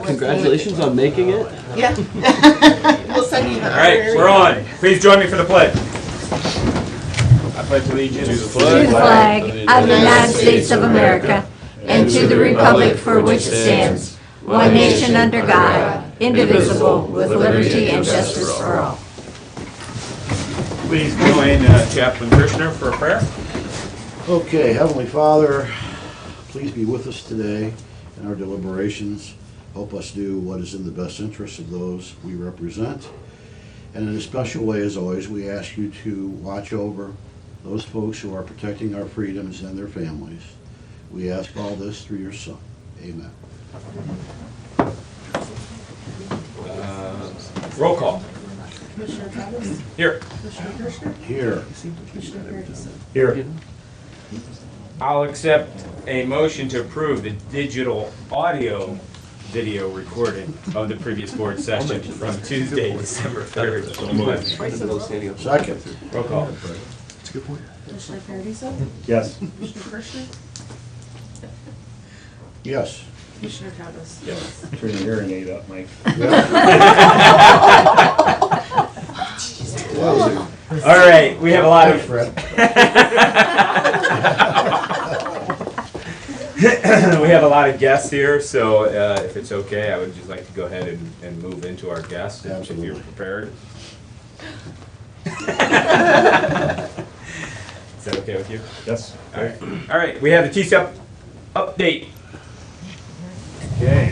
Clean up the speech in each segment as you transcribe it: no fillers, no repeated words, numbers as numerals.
Congratulations on making it. Yeah. We'll send you the All right, we're on. Please join me for the pledge. I pledge allegiance to the To the flag of the United States of America and to the republic for which it stands, one nation under God, indivisible, with liberty and justice for all. Please join Chaplain Kirshner for a prayer. Okay, Heavenly Father, please be with us today in our deliberations. Help us do what is in the best interest of those we represent. And in a special way, as always, we ask you to watch over those folks who are protecting our freedoms and their families. We ask all this through your Son. Amen. Roll call. Commissioner Travis? Here. Commissioner Kirschner? Here. Commissioner Paradis? Here. I'll accept a motion to approve the digital audio video recording of the previous board session from Tuesday, December 3rd. Second. Roll call. Commissioner Paradis? Yes. Commissioner Kirschner? Yes. Commissioner Travis? Yes. Turn your hearing aid up, Mike. All right, we have a lot of Fred. we have a lot of guests here, so if it's okay, I would just like to go ahead and move into our guests if you're Absolutely. prepared. Is that okay with you? Yes. All right. All right, we have the TCEP update. Okay.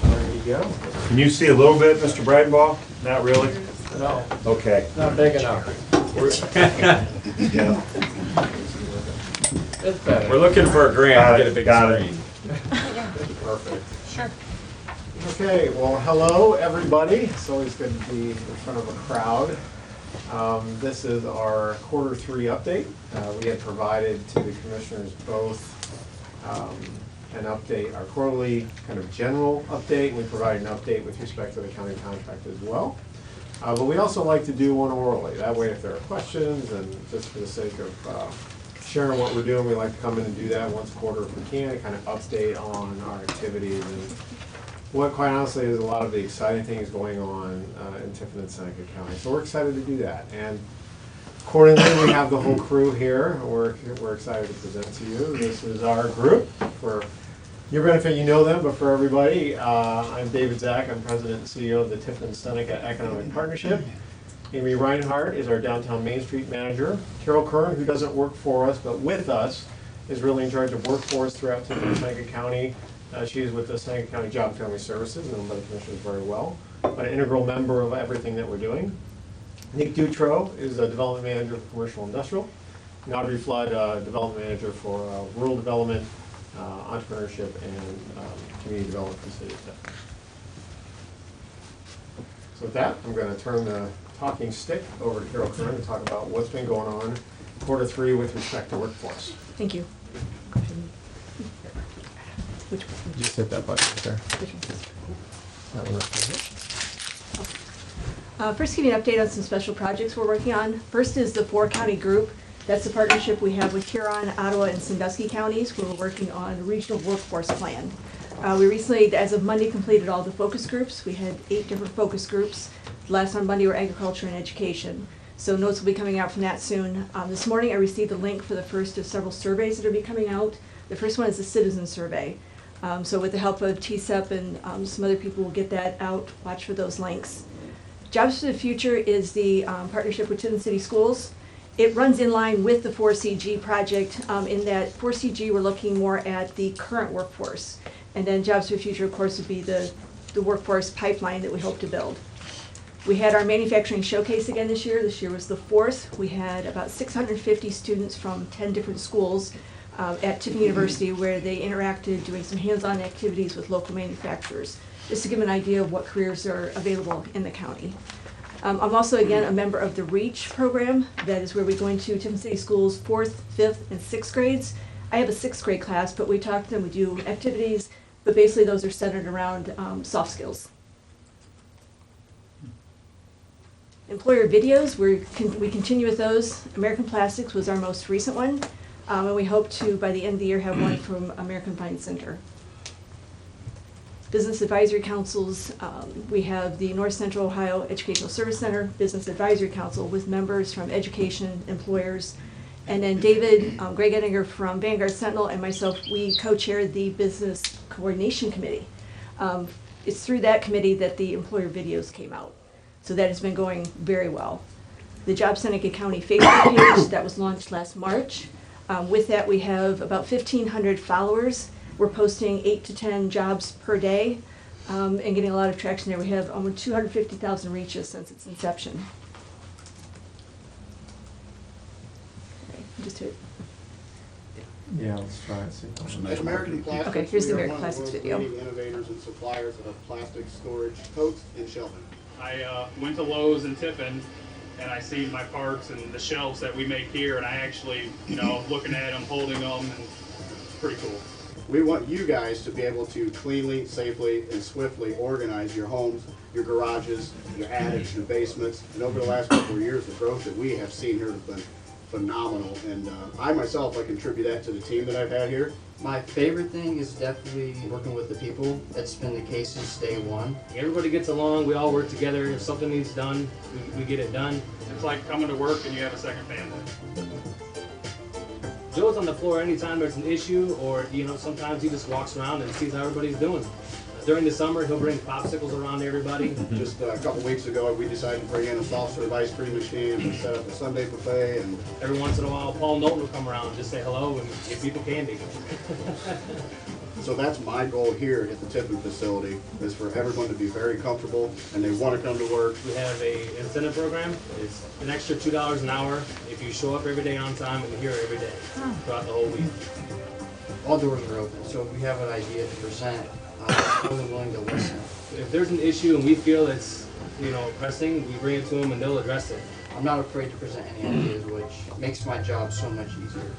There you go. Can you see a little bit, Mr. Breidenbach? Not really? No, Okay. not big enough. Yeah. It's better. We're looking for a grant to get a big Got it. screen. Perfect. Sure. Okay, well, hello, everybody. It's always good to be in front of a crowd. This is our quarter 3 update. We had provided to the commissioners both an update, our quarterly kind of general update, and we provided an update with respect to the county contract as well. But we also like to do one orally. That way, if there are questions, and just for the sake of sharing what we're doing, we like to come in and do that once a quarter if we can, and kind of update on our activities and what, quite honestly, is a lot of the exciting things going on in Tiffin and Seneca County. So we're excited to do that. And accordingly, we have the whole crew here. We're excited to present to you. This is our group. For your benefit, you know them, but for everybody, I'm David Zach. I'm President and CEO of the Tiffin Seneca Economic Partnership. Amy Reinhardt is our downtown Main Street manager. Carol Kern, who doesn't work for us, but with us, is really in charge of workforce throughout Tiffin and Seneca County. She is with the Seneca County Job and Family Services, known by the commissioners very well, but an integral member of everything that we're doing. Nick Dutro is a development manager for commercial industrial. And Audrey Flood, development manager for rural development, entrepreneurship, and community development for the city of Tiffin. So with that, I'm going to turn the talking stick over to Carol Kern to talk about what's been going on quarter 3 with respect to workforce. Thank you. Which one? Just hit that button right there. Which one? That one right there. First, give you an update on some special projects we're working on. First is the 4-county group. That's the partnership we have with Huron, Ottawa, and Sandusky counties, where we're working on a regional workforce plan. We recently, as of Monday, completed all the focus groups. We had 8 different focus groups. Last on Monday were agriculture and education. So notes will be coming out from that soon. This morning I received a link for the first of several surveys that will be coming out. The first one is the citizen survey. So with the help of TCEP and some other people, we'll get that out. Watch for those links. Jobs for the Future is the partnership with Tiffin City Schools. It runs in line with the 4CG project in that 4CG we're looking more at the current workforce. And then Jobs for the Future, of course, would be the workforce pipeline that we hope to build. We had our manufacturing showcase again this year. This year was the 4th. We had about 650 students from 10 different schools at Tiffin University, where they interacted doing some hands-on activities with local manufacturers, just to give an idea of what careers are available in the county. I'm also, again, a member of the REACH program. That is where we go into Tiffin City Schools 4th, 5th, and 6th grades. I have a 6th grade class, but we talk to them, we do activities, but basically those are centered around soft skills. Employer videos, we continue with those. American Plastics was our most recent one, and we hope to, by the end of the year, have one from American Pine Center. Business Advisory Councils, we have the North Central Ohio Educational Service Center Business Advisory Council with members from education, employers, and then David, Greg Ettinger from Vanguard Sentinel, and myself, we co-chair the Business Coordination Committee. It's through that committee that the employer videos came out. So that has been going very well. The Job Seneca County Facebook page, that was launched last March. With that, we have about 1,500 followers. We're posting 8 to 10 jobs per day and getting a lot of traction there. We have almost 250,000 reaches since its inception. Okay, just hit. Yeah, let's try it. See. Some nice At American marketing. Plastics, Okay, here's the we are American one of the Plastics world's video. leading innovators and suppliers of plastic storage totes and shelving. I went to Lowe's in Tiffin, and I seen my parts and the shelves that we make here, and I actually, looking at them, holding them, and it's pretty cool. We want you guys to be able to cleanly, safely, and swiftly organize your homes, your garages, your attics, your basements. And over the last couple of years, the growth that we have seen here has been phenomenal. And I myself, I contribute that to the team that I've had here. My favorite thing is definitely working with the people. That's been the case since day one. Everybody gets along, we all work together. If something needs done, we get it done. It's like coming to work and you have a second family. Joe's on the floor anytime there's an issue, or sometimes he just walks around and sees how everybody's doing. During the summer, he'll bring popsicles around to everybody. Just a couple weeks ago, we decided to bring in a soft serve ice cream machine and set up a Sunday buffet. And Every once in a while, Paul Knowlton will come around and just say hello and give people candy. so that's my goal here at the Tiffin facility, is for everyone to be very comfortable and they want to come to work. We have a incentive program. It's an extra $2 an hour if you show up every day on time and you're here every day throughout the whole week. All doors are open, so if we have an idea to present, I'm more than willing to listen. If there's an issue and we feel it's pressing, we bring it to them and they'll address it. I'm not afraid to present any ideas, which makes my job so much easier.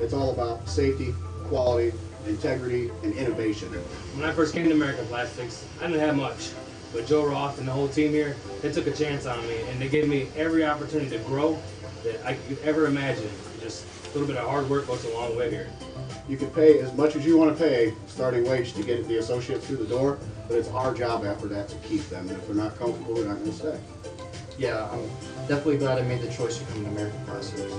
It's all about safety, quality, integrity, and innovation. When I first came to American Plastics, I didn't have much. But Joe Roth and the whole team here, they took a chance on me and they gave me every opportunity to grow that I could ever imagine. Just a little bit of hard work goes a long way here. You can pay as much as you want to pay starting wage to get the associates through the door, but it's our job after that to keep them. And if they're not comfortable, they're not going to stay. Yeah, I'm definitely glad I made the choice to come to American Plastics.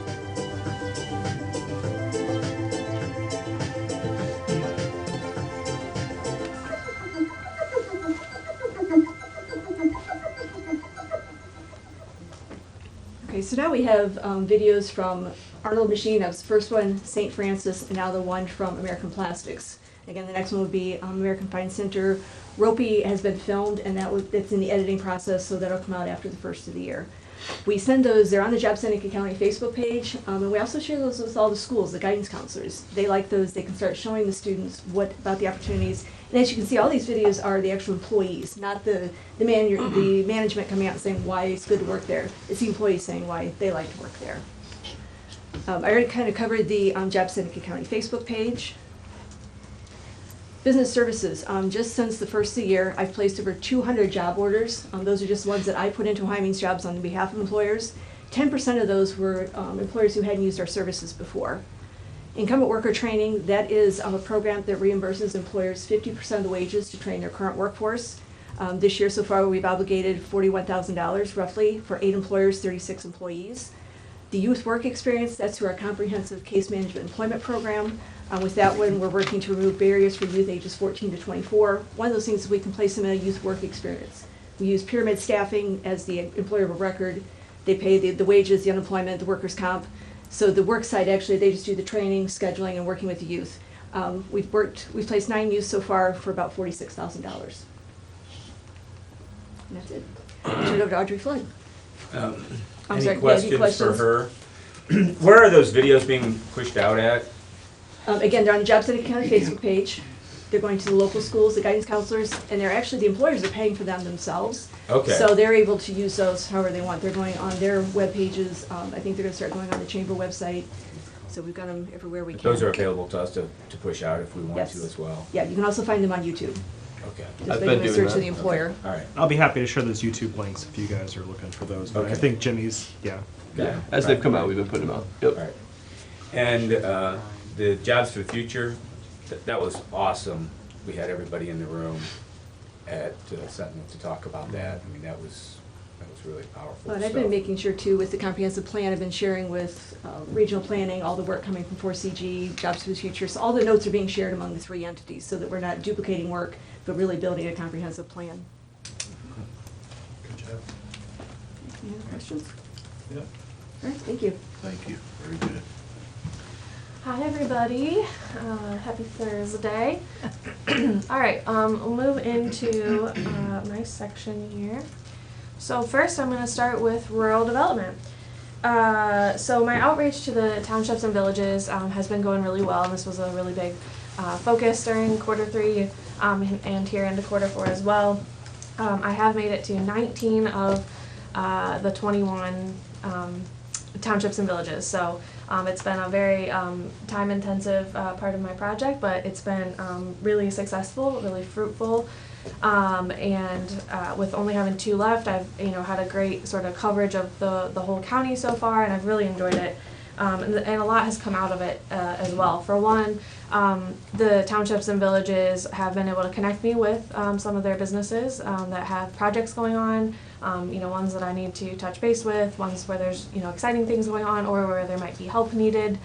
Okay, so now we have videos from Arnold Machine, that was the first one, St. Francis, and now the one from American Plastics. Again, the next one would be American Pine Center. Ropey has been filmed, and that's in the editing process, so that'll come out after the first of the year. We send those, they're on the Job Seneca County Facebook page, and we also share those with all the schools, the guidance counselors. They like those, they can start showing the students what about the opportunities. And as you can see, all these videos are the actual employees, not the management coming out and saying why it's good to work there. It's the employees saying why they like to work there. I already kind of covered the Job Seneca County Facebook page. Business services, just since the first of the year, I've placed over 200 job orders. Those are just ones that I put into Ohio Means Jobs on behalf of employers. 10% of those were employers who hadn't used our services before. Incumbent worker training, that is a program that reimburses employers 50% of the wages to train their current workforce. This year so far, we've obligated $41,000 roughly for 8 employers, 36 employees. The youth work experience, that's through our comprehensive case management employment program. With that one, we're working to remove barriers for youth ages 14 to 24. One of those things is we can place them in a youth work experience. We use pyramid staffing as the employer of record. They pay the wages, the unemployment, the workers' comp. So the work side, actually, they just do the training, scheduling, and working with the youth. We've placed 9 youth so far for about $46,000. And that's it. Turn it over to Audrey Flood. Any questions for her? Where are those videos being pushed out at? Again, they're on the Job Seneca County Facebook page. They're going to the local schools, the guidance counselors, and they're actually, the employers are paying for them themselves. Okay. So they're able to use those however they want. They're going on their web pages. I think they're going to start going on the chamber website. So we've got them everywhere we can. Those are available to us to push out if we want Yes. to as well. Yeah, you can also find them on YouTube. Okay. Just I've making been a doing search to that. the employer. All right. I'll be happy to share those YouTube links if you guys are looking for those, but I Okay. think Jimmy's, yeah. Yeah. As they've come out, we've been putting them out. Yep. All right. And the Jobs for the Future, that was awesome. We had everybody in the room at Sentinel to talk about that. I mean, that was really powerful But I've stuff. been making sure too, with the comprehensive plan, I've been sharing with regional planning, all the work coming from 4CG, Jobs for the Future. So all the notes are being shared among the three entities so that we're not duplicating work, but really building a comprehensive plan. Good job. Any other questions? Yep. All right, thank you. Thank you, very good. Hi everybody, happy Thursday. All right, we'll move into my section here. So first I'm going to start with rural development. So my outreach to the townships and villages has been going really well, and this was a really big focus during Q3 and here into Q4 as well. I have made it to 19 of the 21 townships and villages. So it's been a very time-intensive part of my project, but it's been really successful, really fruitful. And with only having 2 left, I've had a great sort of coverage of the whole county so far, and I've really enjoyed it. And a lot has come out of it as well. For one, the townships and villages have been able to connect me with some of their businesses that have projects going on, ones that I need to touch base with, ones where there's exciting things going on or where there might be help needed.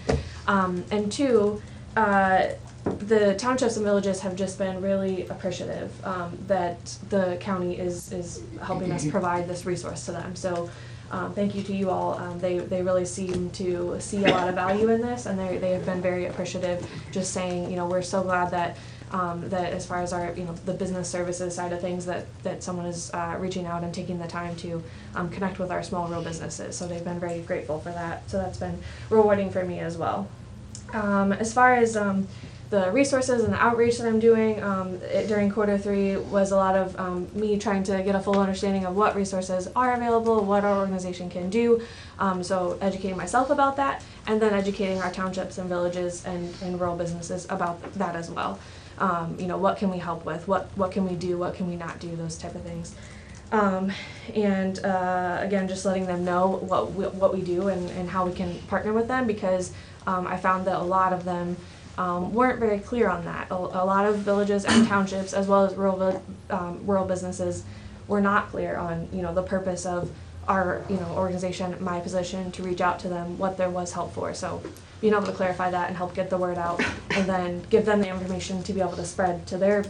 And two, the townships and villages have just been really appreciative that the county is helping us provide this resource to them. So thank you to you all. They really seem to see a lot of value in this, and they have been very appreciative, just saying, we're so glad that that as far as our, the business services side of things, that someone is reaching out and taking the time to connect with our small rural businesses. So they've been very grateful for that. So that's been rewarding for me as well. As far as the resources and the outreach that I'm doing during Q3 was a lot of me trying to get a full understanding of what resources are available, what our organization can do, so educating myself about that, and then educating our townships and villages and rural businesses about that as well. What can we help with, what can we do, what can we not do, those type of things. Again, just letting them know what we do and how we can partner with them, because I found that a lot of them weren't very clear on that. A lot of villages and townships, as well as rural businesses, were not clear on the purpose of our organization, my position, to reach out to them, what there was help for. So being able to clarify that and help get the word out, and then give them the information to be able to spread to their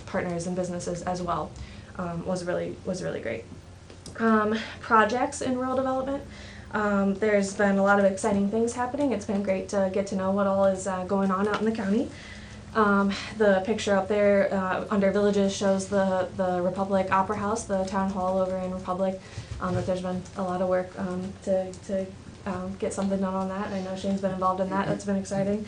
partners and businesses as well, was really great. Projects in rural development. There's been a lot of exciting things happening. It's been great to get to know what all is going on out in the county. The picture up there under villages shows the Republic Opera House, the town hall over in Republic. That there's been a lot of work to get something done on that. I know Shane's been involved in that. That's been exciting.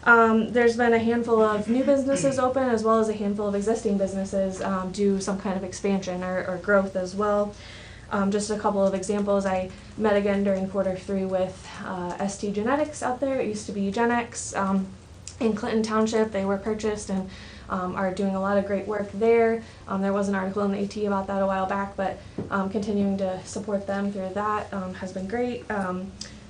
There's been a handful of new businesses open, as well as a handful of existing businesses do some kind of expansion or growth as well. Just a couple of examples. I met again during Q3 with ST Genetics out there. It used to be GenX in Clinton Township. They were purchased and are doing a lot of great work there. There was an article in the AT about that a while back, but continuing to support them through that has been great.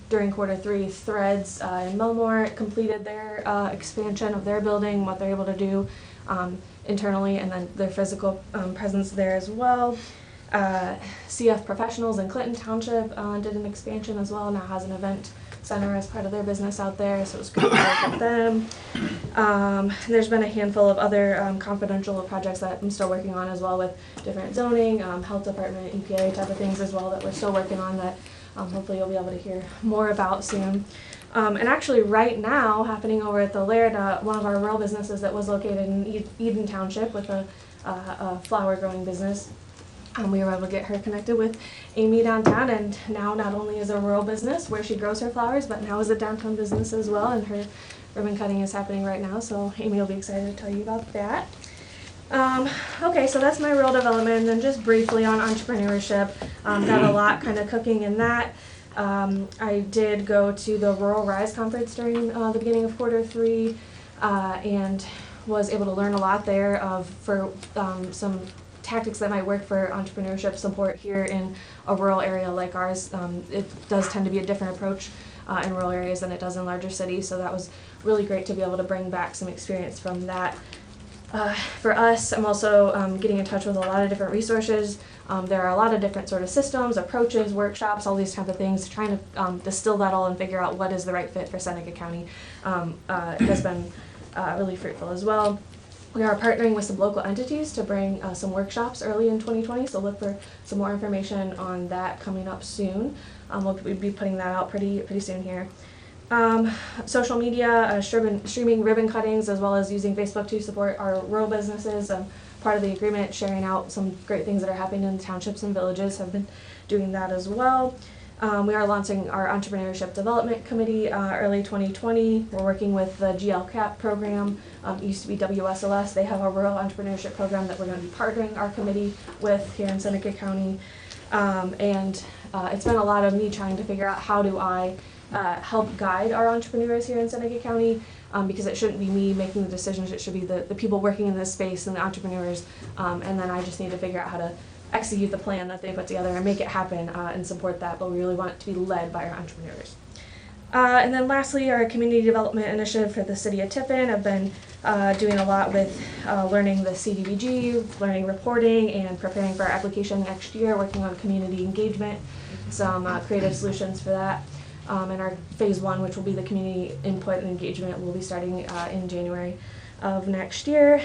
During Q3, Threads in Millmore completed their expansion of their building, what they're able to do internally, and then their physical presence there as well. CF Professionals in Clinton Township did an expansion as well, now has an event center as part of their business out there, so it was great to work with them. There's been a handful of other confidential projects that I'm still working on as well, with different zoning, health department, EPA type of things as well, that we're still working on, that hopefully you'll be able to hear more about soon. And actually right now, happening over at the Laird, one of our rural businesses that was located in Eden Township with a flower growing business, we were able to get her connected with Amy downtown, and now not only is a rural business where she grows her flowers, but now is a downtown business as well, and her ribbon cutting is happening right now, so Amy will be excited to tell you about that. Okay, so that's my rural development, and then just briefly on entrepreneurship, got a lot kind of cooking in that. I did go to the Rural Rise Conference during the beginning of Q3, and was able to learn a lot there for some tactics that might work for entrepreneurship support here in a rural area like ours. It does tend to be a different approach in rural areas than it does in larger cities, so that was really great to be able to bring back some experience from that. For us, I'm also getting in touch with a lot of different resources. There are a lot of different sort of systems, approaches, workshops, all these type of things, trying to distill that all and figure out what is the right fit for Seneca County has been really fruitful as well. We are partnering with some local entities to bring some workshops early in 2020, so look for some more information on that coming up soon. We'll be putting that out pretty soon here. Social media, streaming ribbon cuttings, as well as using Facebook to support our rural businesses. Part of the agreement, sharing out some great things that are happening in the townships and villages, have been doing that as well. We are launching our Entrepreneurship Development Committee early 2020. We're working with the GLCAP program, it used to be WSLS. They have a rural entrepreneurship program that we're going to be partnering our committee with here in Seneca County. It's been a lot of me trying to figure out how do I help guide our entrepreneurs here in Seneca County, because it shouldn't be me making the decisions, it should be the people working in this space and the entrepreneurs, and then I just need to figure out how to execute the plan that they put together and make it happen and support that, but we really want it to be led by our entrepreneurs. And then lastly, our community development initiative for the city of Tiffin. I've been doing a lot with learning the CDBG, learning reporting, and preparing for our application next year, working on community engagement, some creative solutions for that. And our phase 1, which will be the community input and engagement, will be starting in January of next year.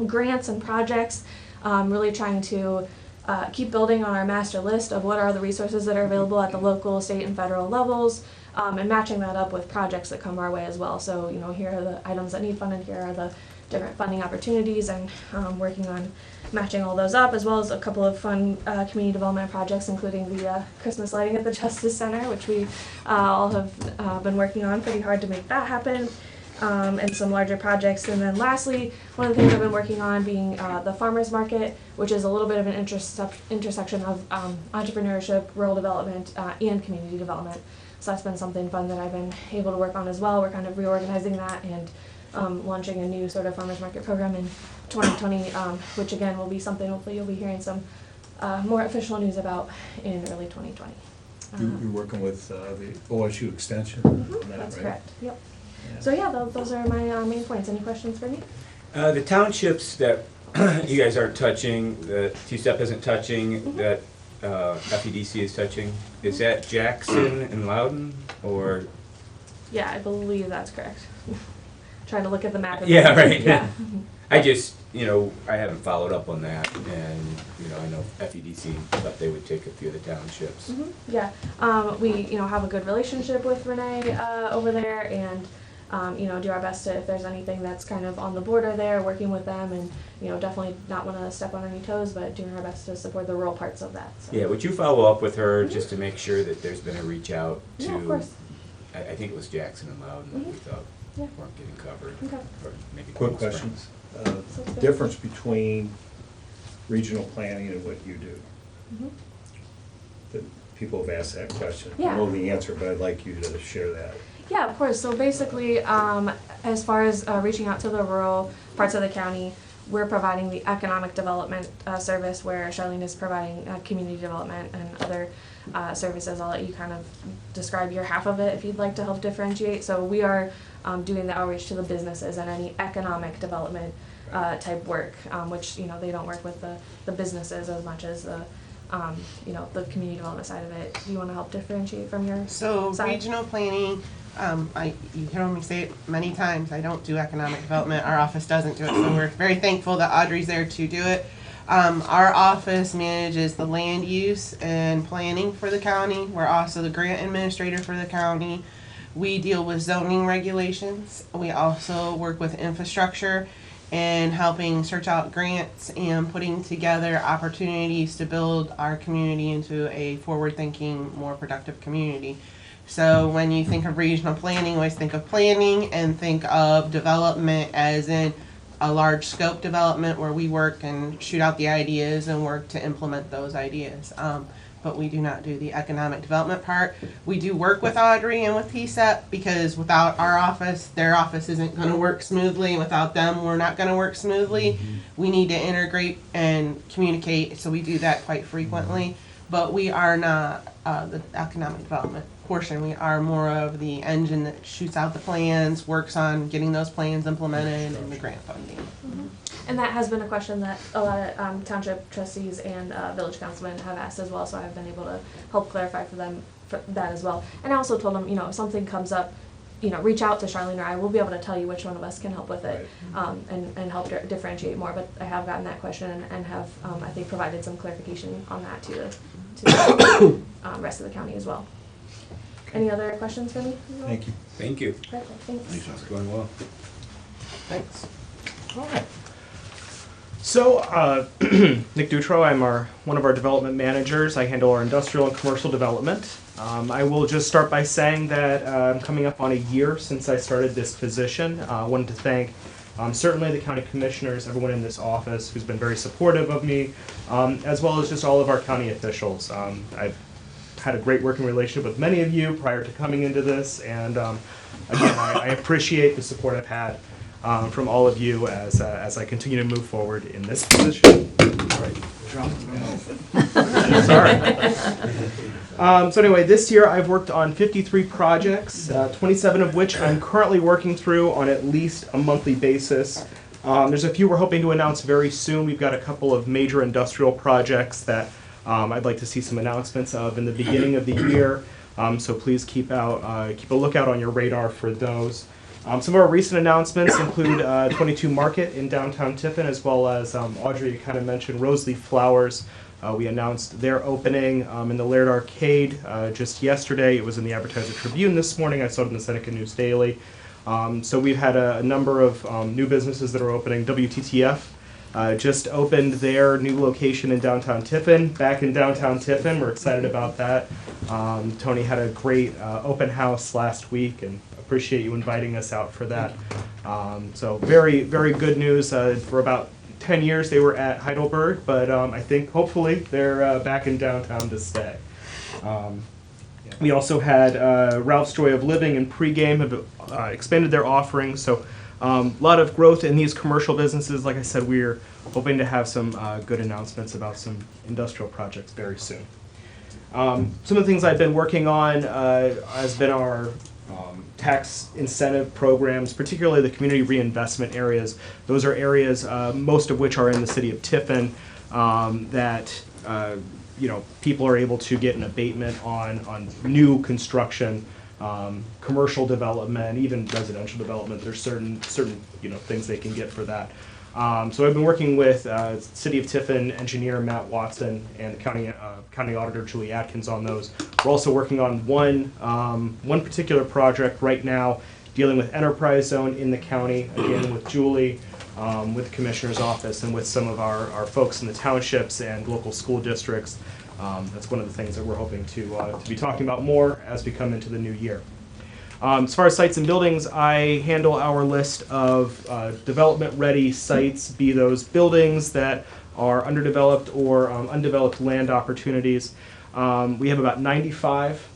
Grants and projects, really trying to keep building on our master list of what are the resources that are available at the local, state, and federal levels, and matching that up with projects that come our way as well. So, here are the items that need funding, here are the different funding opportunities, and working on matching all those up, as well as a couple of fun community development projects, including the Christmas lighting at the Justice Center, which we all have been working on pretty hard to make that happen, and some larger projects. And then lastly, one of the things I've been working on being the farmers market, which is a little bit of an intersection of entrepreneurship, rural development, and community development. So that's been something fun that I've been able to work on as well. We're kind of reorganizing that and launching a new sort of farmers market program in 2020, which again will be something hopefully you'll be hearing some more official news about in early 2020. You're working with the OSU Extension on that, That's right? correct, yep. So yeah, those are my main points. Any questions for me? The townships that you guys aren't touching, that TSEP isn't touching, that FEDC is touching, is that Jackson and Loudon, or? Yeah, I believe that's correct. Trying to look at the map. Yeah, right. Yeah. I just, I haven't followed up on that, and, I know FEDC thought they would take a few of the townships. Yeah, we, have a good relationship with Renee over there, and, do our best to, if there's anything that's kind of on the border there, working with them, and, definitely not want to step on any toes, but doing our best to support the rural parts of that. So. Yeah, would you follow up with her just to make sure that there's been a reach out to, Yeah, of course. I think it was Jackson and Loudon that we thought weren't getting covered. Okay. Or maybe Quick Cold questions. Springs. Difference between regional planning and what you do. That people have asked that question. Yeah. I know the answer, but I'd like you to share that. Yeah, of course. So basically, as far as reaching out to the rural parts of the county, we're providing the economic development service, where Charlene is providing community development and other services. I'll let you kind of describe your half of it if you'd like to help differentiate. So we are doing the outreach to the businesses and any economic development type work, which, they don't work with the businesses as much as the the community development side of it. Do you want to help differentiate from your side? Regional planning, you heard me say it many times, I don't do economic development. Our office doesn't do it, so we're very thankful that Audrey's there to do it. Our office manages the land use and planning for the county. We're also the grant administrator for the county. We deal with zoning regulations. We also work with infrastructure and helping search out grants and putting together opportunities to build our community into a forward-thinking, more productive community. So when you think of regional planning, always think of planning and think of development as in a large scope development where we work and shoot out the ideas and work to implement those ideas. but we do not do the economic development part. We do work with Audrey and with PSEP because without our office, their office isn't going to work smoothly. Without them, we're not going to work smoothly. We need to integrate and communicate, so we do that quite frequently. But we are not the economic development portion. We are more of the engine that shoots out the plans, works on getting those plans implemented, and the grant funding. And that has been a question that a lot of township trustees and village councilmen have asked as well, so I've been able to help clarify for them for that as well. And I also told them, if something comes up, reach out to Charlene or I will be able to tell you which one of us can help with it, and help differentiate more. But I have gotten that question and have, I think, provided some clarification on that to the rest of the county as well. Any other questions for me? Thank you. Thank you. Perfect, thanks. It's going well. Thanks. All right. So, Nick Dutro, I'm one of our development managers. I handle our industrial and commercial development. I will just start by saying that I'm coming up on a year since I started this position. I wanted to thank certainly the county commissioners, everyone in this office who's been very supportive of me, as well as just all of our county officials. I've had a great working relationship with many of you prior to coming into this, and again, I appreciate the support I've had from all of you as I continue to move forward in this position. Sorry. So anyway, this year I've worked on 53 projects, 27 of which I'm currently working through on at least a monthly basis. There's a few we're hoping to announce very soon. We've got a couple of major industrial projects that I'd like to see some announcements of in the beginning of the year. So please keep a lookout on your radar for those. Some of our recent announcements include 22 Market in downtown Tiffin, as well as Audrey kind of mentioned Roseleaf Flowers. We announced their opening in the Laird Arcade just yesterday. It was in the Advertiser Tribune this morning. I saw it in the Seneca News Daily. So we've had a number of new businesses that are opening. WTTF just opened their new location in downtown Tiffin, back in downtown Tiffin. We're excited about that. Tony had a great open house last week, and appreciate you inviting us out for that. So very, very good news. For about 10 years they were at Heidelberg, but I think hopefully they're back in downtown to stay. We also had Ralph's Joy of Living and Pregame have expanded their offerings, so a lot of growth in these commercial businesses. Like I said, we're hoping to have some good announcements about some industrial projects very soon. Some of the things I've been working on has been our tax incentive programs, particularly the community reinvestment areas. Those are areas, most of which are in the city of Tiffin, that people are able to get an abatement on new construction, commercial development, even residential development. There's certain things they can get for that. So I've been working with City of Tiffin engineer Matt Watson and county auditor Julie Atkins on those. We're also working on one particular project right now dealing with enterprise zone in the county, again with Julie, with the commissioner's office, and with some of our folks in the townships and local school districts. That's one of the things that we're hoping to be talking about more as we come into the new year. As far as sites and buildings, I handle our list of development-ready sites, be those buildings that are underdeveloped or undeveloped land opportunities. We have about 95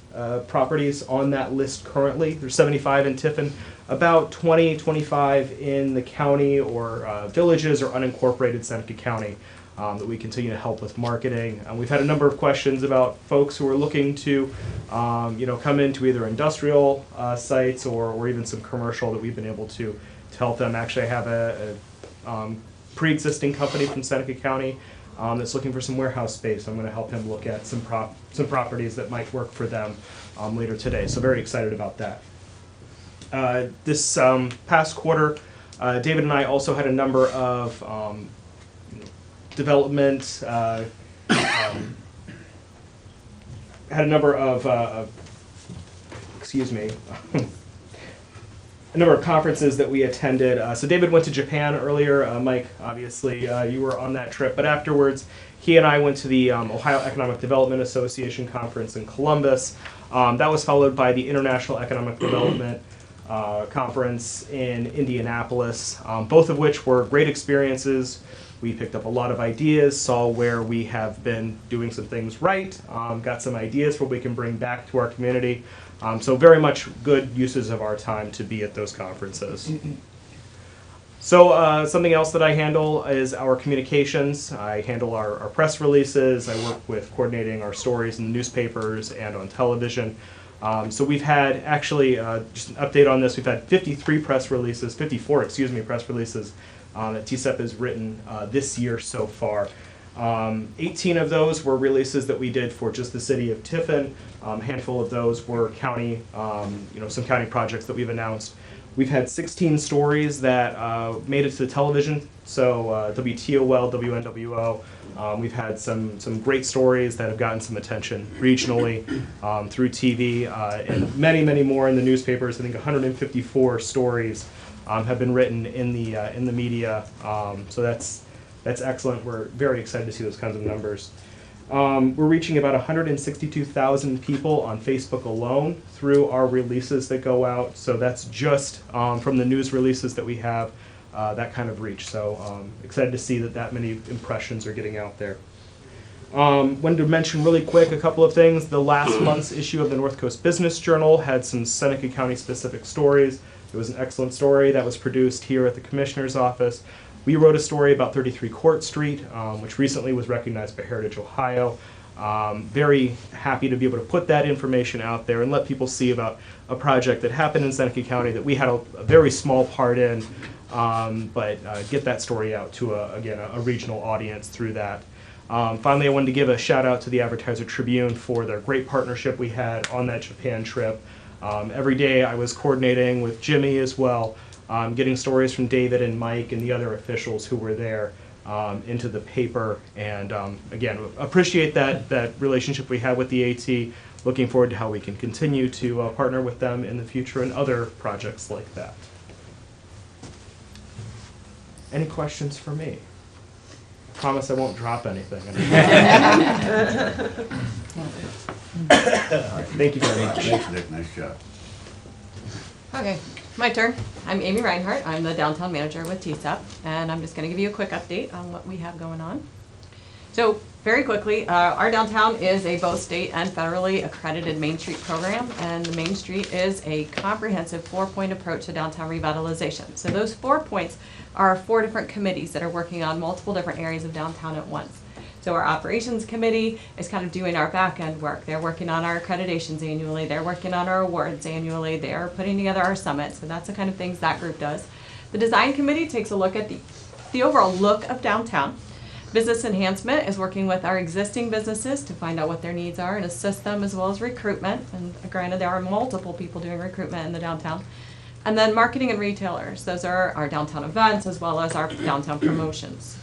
properties on that list currently. There's 75 in Tiffin, about 25 in the county or villages or unincorporated Seneca County that we continue to help with marketing. We've had a number of questions about folks who are looking to come into either industrial sites or even some commercial that we've been able to help them. Actually, I have a pre-existing company from Seneca County that's looking for some warehouse space. I'm going to help him look at some properties that might work for them later today. So very excited about that. This past quarter, David and I also had a number of development, had a number of, a number of conferences that we attended. So David went to Japan earlier. Mike, obviously, you were on that trip. But afterwards, he and I went to the Ohio Economic Development Association conference in Columbus. That was followed by the International Economic Development Conference in Indianapolis, both of which were great experiences. We picked up a lot of ideas, saw where we have been doing some things right, got some ideas for what we can bring back to our community. So very much good uses of our time to be at those conferences. So something else that I handle is our communications. I handle our press releases. I work with coordinating our stories in the newspapers and on television. So we've had, actually, just an update on this, we've had 54 press releases that TCEP has written this year so far. 18 of those were releases that we did for just the city of Tiffin. A handful of those were county, some county projects that we've announced. We've had 16 stories that made it to the television, so WTOL, WNWO. We've had some great stories that have gotten some attention regionally through TV, and many, many more in the newspapers. I think 154 stories have been written in the media, so that's excellent. We're very excited to see those kinds of numbers. We're reaching about 162,000 people on Facebook alone through our releases that go out. So that's just from the news releases that we have, that kind of reach. So excited to see that many impressions are getting out there. Wanted to mention really quick a couple of things. The last month's issue of the North Coast Business Journal had some Seneca County specific stories. It was an excellent story that was produced here at the Commissioner's office. We wrote a story about 33 Court Street, which recently was recognized by Heritage Ohio. Very happy to be able to put that information out there and let people see about a project that happened in Seneca County that we had a very small part in, but get that story out to, a regional audience through that. Finally, I wanted to give a shout out to the Advertiser Tribune for their great partnership we had on that Japan trip. Every day I was coordinating with Jimmy as well, getting stories from David and Mike and the other officials who were there into the paper. And again, appreciate that relationship we have with the AT. Looking forward to how we can continue to partner with them in the future and other projects like that. Any questions for me? Promise I won't drop anything. Thank you very much. Thanks, Nick. Nice job. Okay, my turn. I'm Amy Reinhardt. I'm the downtown manager with TCEP, and I'm just going to give you a quick update on what we have going on. So, very quickly, our downtown is a both state and federally accredited Main Street program, and the Main Street is a comprehensive 4-point approach to downtown revitalization. So those 4 points are 4 different committees that are working on multiple different areas of downtown at once. So our operations committee is kind of doing our back end work. They're working on our accreditations annually. They're working on our awards annually. They're putting together our summit. So that's the kind of things that group does. The design committee takes a look at the overall look of downtown. Business enhancement is working with our existing businesses to find out what their needs are and assist them, as well as recruitment. And granted, there are multiple people doing recruitment in the downtown. And then marketing and retailers. Those are our downtown events as well as our downtown promotions.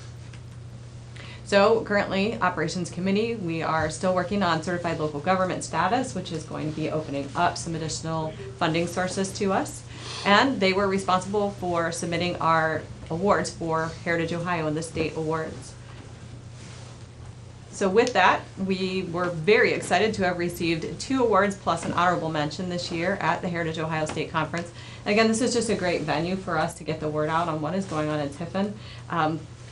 So currently, Operations Committee, we are still working on certified local government status, which is going to be opening up some additional funding sources to us. And they were responsible for submitting our awards for Heritage Ohio and the state awards. So with that, we were very excited to have received 2 awards plus an honorable mention this year at the Heritage Ohio State Conference. And again, this is just a great venue for us to get the word out on what is going on in Tiffin.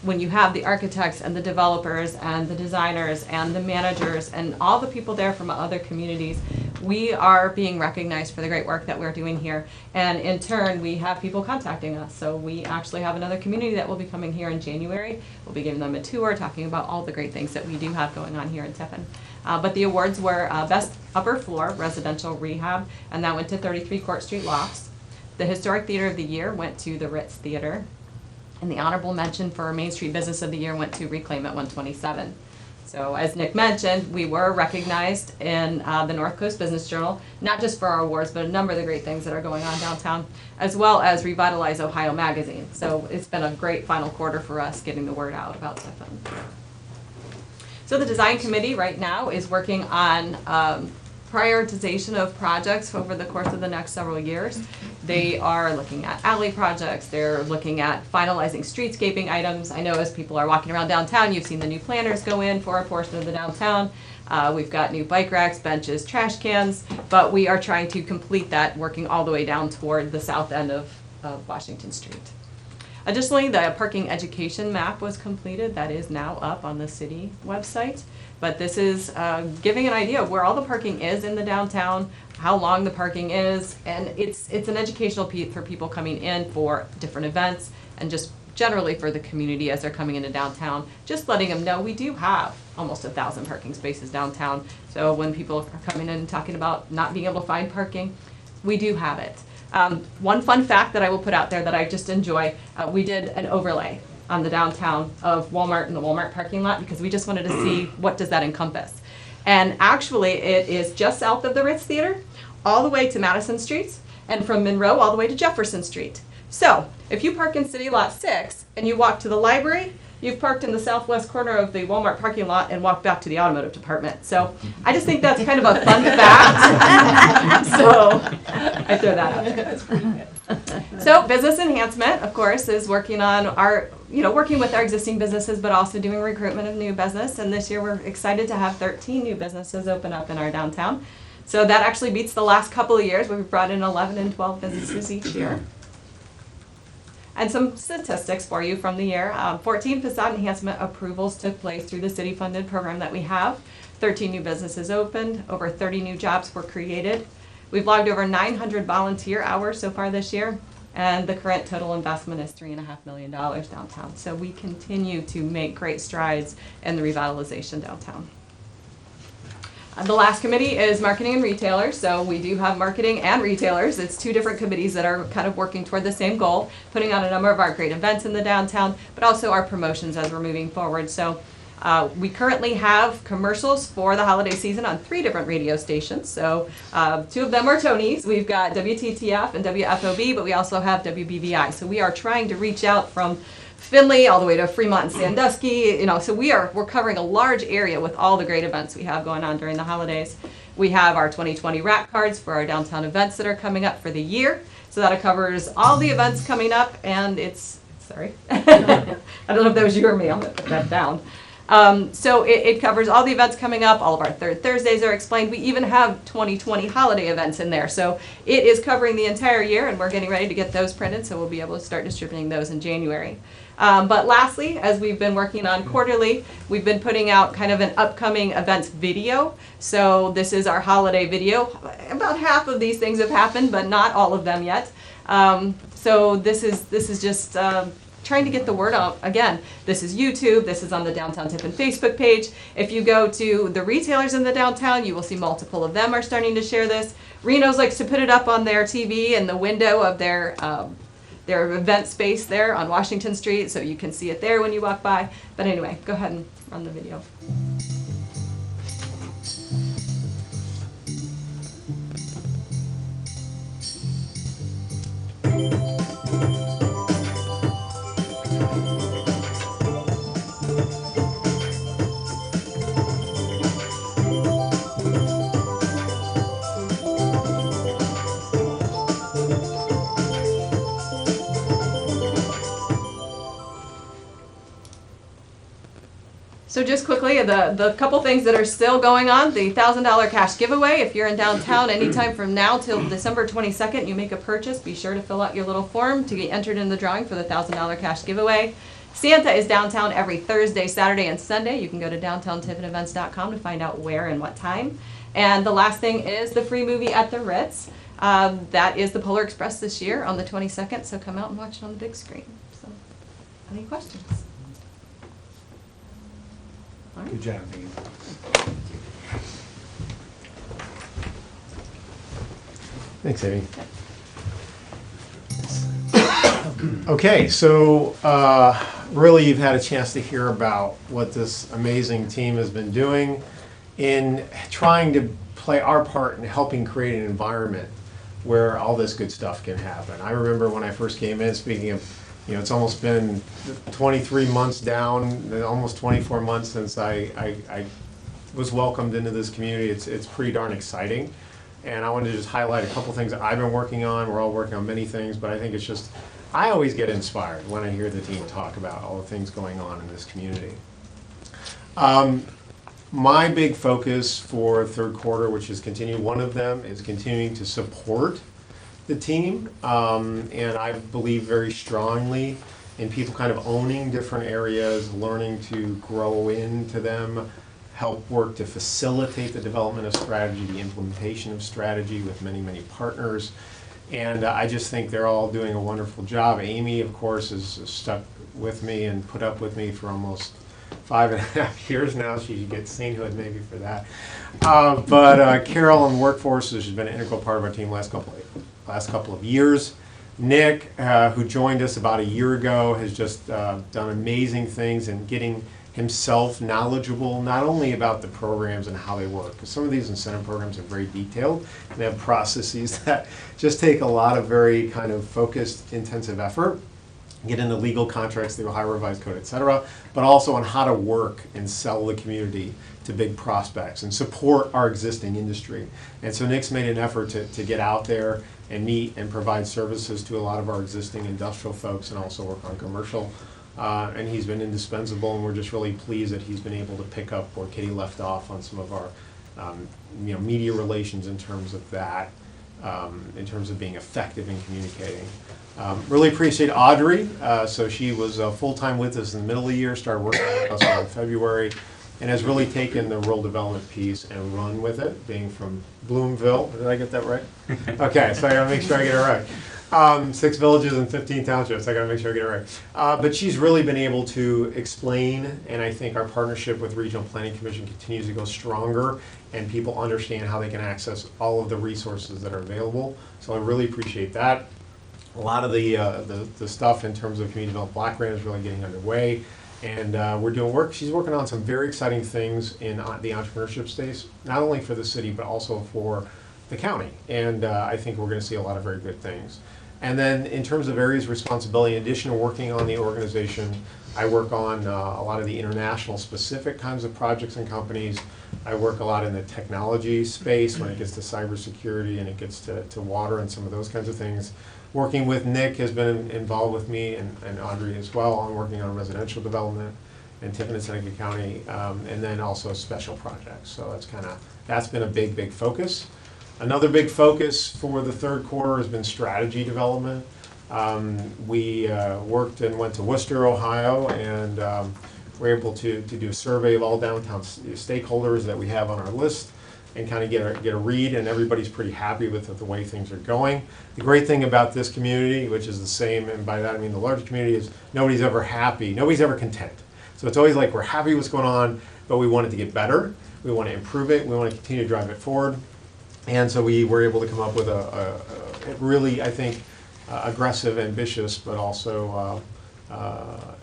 When you have the architects and the developers and the designers and the managers and all the people there from other communities, we are being recognized for the great work that we're doing here. And in turn, we have people contacting us. So we actually have another community that will be coming here in January. We'll be giving them a tour, talking about all the great things that we do have going on here in Tiffin. But the awards were Best Upper Floor Residential Rehab, and that went to 33 Court Street Lofts. The Historic Theater of the Year went to the Ritz Theater. And the honorable mention for Main Street Business of the Year went to Reclaim at 127. So as Nick mentioned, we were recognized in the North Coast Business Journal, not just for our awards, but a number of the great things that are going on downtown, as well as Revitalize Ohio magazine. So it's been a great final quarter for us getting the word out about Tiffin. So the design committee right now is working on prioritization of projects over the course of the next several years. They are looking at alley projects, they're looking at finalizing streetscaping items. I know as people are walking around downtown, you've seen the new planters go in for a portion of the downtown. We've got new bike racks, benches, trash cans, but we are trying to complete that, working all the way down toward the south end of Washington Street. Additionally, the parking education map was completed. That is now up on the city website. But this is giving an idea of where all the parking is in the downtown, how long the parking is, and it's an educational piece for people coming in for different events and just generally for the community as they're coming into downtown, just letting them know we do have almost 1,000 parking spaces downtown. So when people are coming in and talking about not being able to find parking, we do have it. One fun fact that I will put out there that I just enjoy, we did an overlay on the downtown of Walmart and the Walmart parking lot because we just wanted to see what does that encompass. And actually it is just south of the Ritz Theater, all the way to Madison Street, and from Monroe all the way to Jefferson Street. So if you park in City Lot 6 and you walk to the library, you've parked in the southwest corner of the Walmart parking lot and walked back to the automotive department. So I just think that's kind of a fun fact. So I throw that out there. So business enhancement, of course, is working on working with our existing businesses, but also doing recruitment of new business. And this year we're excited to have 13 new businesses open up in our downtown. So that actually beats the last couple of years where we've brought in 11 and 12 businesses each year. And some statistics for you from the year. 14 facade enhancement approvals took place through the city-funded program that we have. 13 new businesses opened, over 30 new jobs were created. We've logged over 900 volunteer hours so far this year, and the current total investment is $3.5 million downtown. So we continue to make great strides in the revitalization downtown. The last committee is marketing and retailers. So we do have marketing and retailers. It's two different committees that are kind of working toward the same goal, putting on a number of our great events in the downtown, but also our promotions as we're moving forward. So we currently have commercials for the holiday season on 3 different radio stations. So 2 of them are Tony's. We've got WTTF and WFOB, but we also have WBVI. So we are trying to reach out from Findlay all the way to Fremont and Sandusky, so we're covering a large area with all the great events we have going on during the holidays. We have our 2020 rack cards for our downtown events that are coming up for the year. So that covers all the events coming up, and sorry, I don't know if that was you or me, I'm gonna put that down. So it covers all the events coming up, all of our third Thursdays are explained. We even have 2020 holiday events in there. So it is covering the entire year, and we're getting ready to get those printed, so we'll be able to start distributing those in January. But lastly, as we've been working on quarterly, we've been putting out kind of an upcoming events video. So this is our holiday video. About half of these things have happened, but not all of them yet. So this is just trying to get the word out. Again, this is YouTube, this is on the Downtown Tiffin Facebook page. If you go to the retailers in the downtown, you will see multiple of them are starting to share this. Reno's likes to put it up on their TV in the window of their event space there on Washington Street, so you can see it there when you walk by. But anyway, go ahead and run the video. So just quickly, the couple things that are still going on, the $1,000 cash giveaway. If you're in downtown anytime from now till December 22nd, you make a purchase, be sure to fill out your little form to get entered in the drawing for the $1,000 cash giveaway. Santa is downtown every Thursday, Saturday, and Sunday. You can go to downtowntiffinevents.com to find out where and what time. And the last thing is the free movie at the Ritz. That is the Polar Express this year on the 22nd, so come out and watch it on the big screen. So, any questions? Good job, Dean. Thanks, Amy. Okay, so really you've had a chance to hear about what this amazing team has been doing in trying to play our part in helping create an environment where all this good stuff can happen. I remember when I first came in, speaking of, it's almost been 23 months down, almost 24 months since I was welcomed into this community. It's pretty darn exciting. And I wanted to just highlight a couple things that I've been working on. We're all working on many things, but I think it's just, I always get inspired when I hear the team talk about all the things going on in this community. My big focus for third quarter, which is one of them is continuing to support the team, and I believe very strongly and people kind of owning different areas, learning to grow into them, help work to facilitate the development of strategy, the implementation of strategy with many, many partners. And I just think they're all doing a wonderful job. Amy, of course, has stuck with me and put up with me for almost 5.5 years now. She gets sainthood maybe for that. But Carol in Workforce has been an integral part of our team last couple of years. Nick, who joined us about a year ago, has just done amazing things in getting himself knowledgeable not only about the programs and how they work, because some of these incentive programs are very detailed and they have processes that just take a lot of very kind of focused, intensive effort, get into legal contracts, the Ohio Revised Code, et cetera, but also on how to work and sell the community to big prospects and support our existing industry. And so Nick's made an effort to get out there and meet and provide services to a lot of our existing industrial folks and also work on commercial. And he's been indispensable, and we're just really pleased that he's been able to pick up where Kitty left off on some of our media relations in terms of that, in terms of being effective in communicating. Really appreciate Audrey. So she was full-time with us in the middle of the year, started working with us in February, and has really taken the rural development piece and run with it, being from Bloomville. Did I get that right? Okay, so I gotta make sure I get it right. 6 villages and 15 townships, I gotta make sure I get it right. But she's really been able to explain, and I think our partnership with Regional Planning Commission continues to go stronger, and people understand how they can access all of the resources that are available. So I really appreciate that. A lot of the stuff in terms of Community Development Block Grant is really getting underway. And we're doing work. She's working on some very exciting things in the entrepreneurship space, not only for the city, but also for the county. And I think we're going to see a lot of very good things. And then in terms of areas of responsibility, in addition to working on the organization, I work on a lot of the international specific kinds of projects and companies. I work a lot in the technology space when it gets to cybersecurity and it gets to water and some of those kinds of things. Working with Nick has been involved with me and Audrey as well on working on residential development in Tiffin and Seneca County, and then also special projects. So that's been a big focus. Another big focus for the third quarter has been strategy development. We worked and went to Worcester, Ohio, and were able to do a survey of all downtown stakeholders that we have on our list and kind of get a read, and everybody's pretty happy with the way things are going. The great thing about this community, which is the same, and by that I mean the larger community, is nobody's ever happy, nobody's ever content. So it's always like we're happy with what's going on, but we want it to get better, we want to improve it, we want to continue to drive it forward. And so we were able to come up with a really, I think, aggressive, ambitious, but also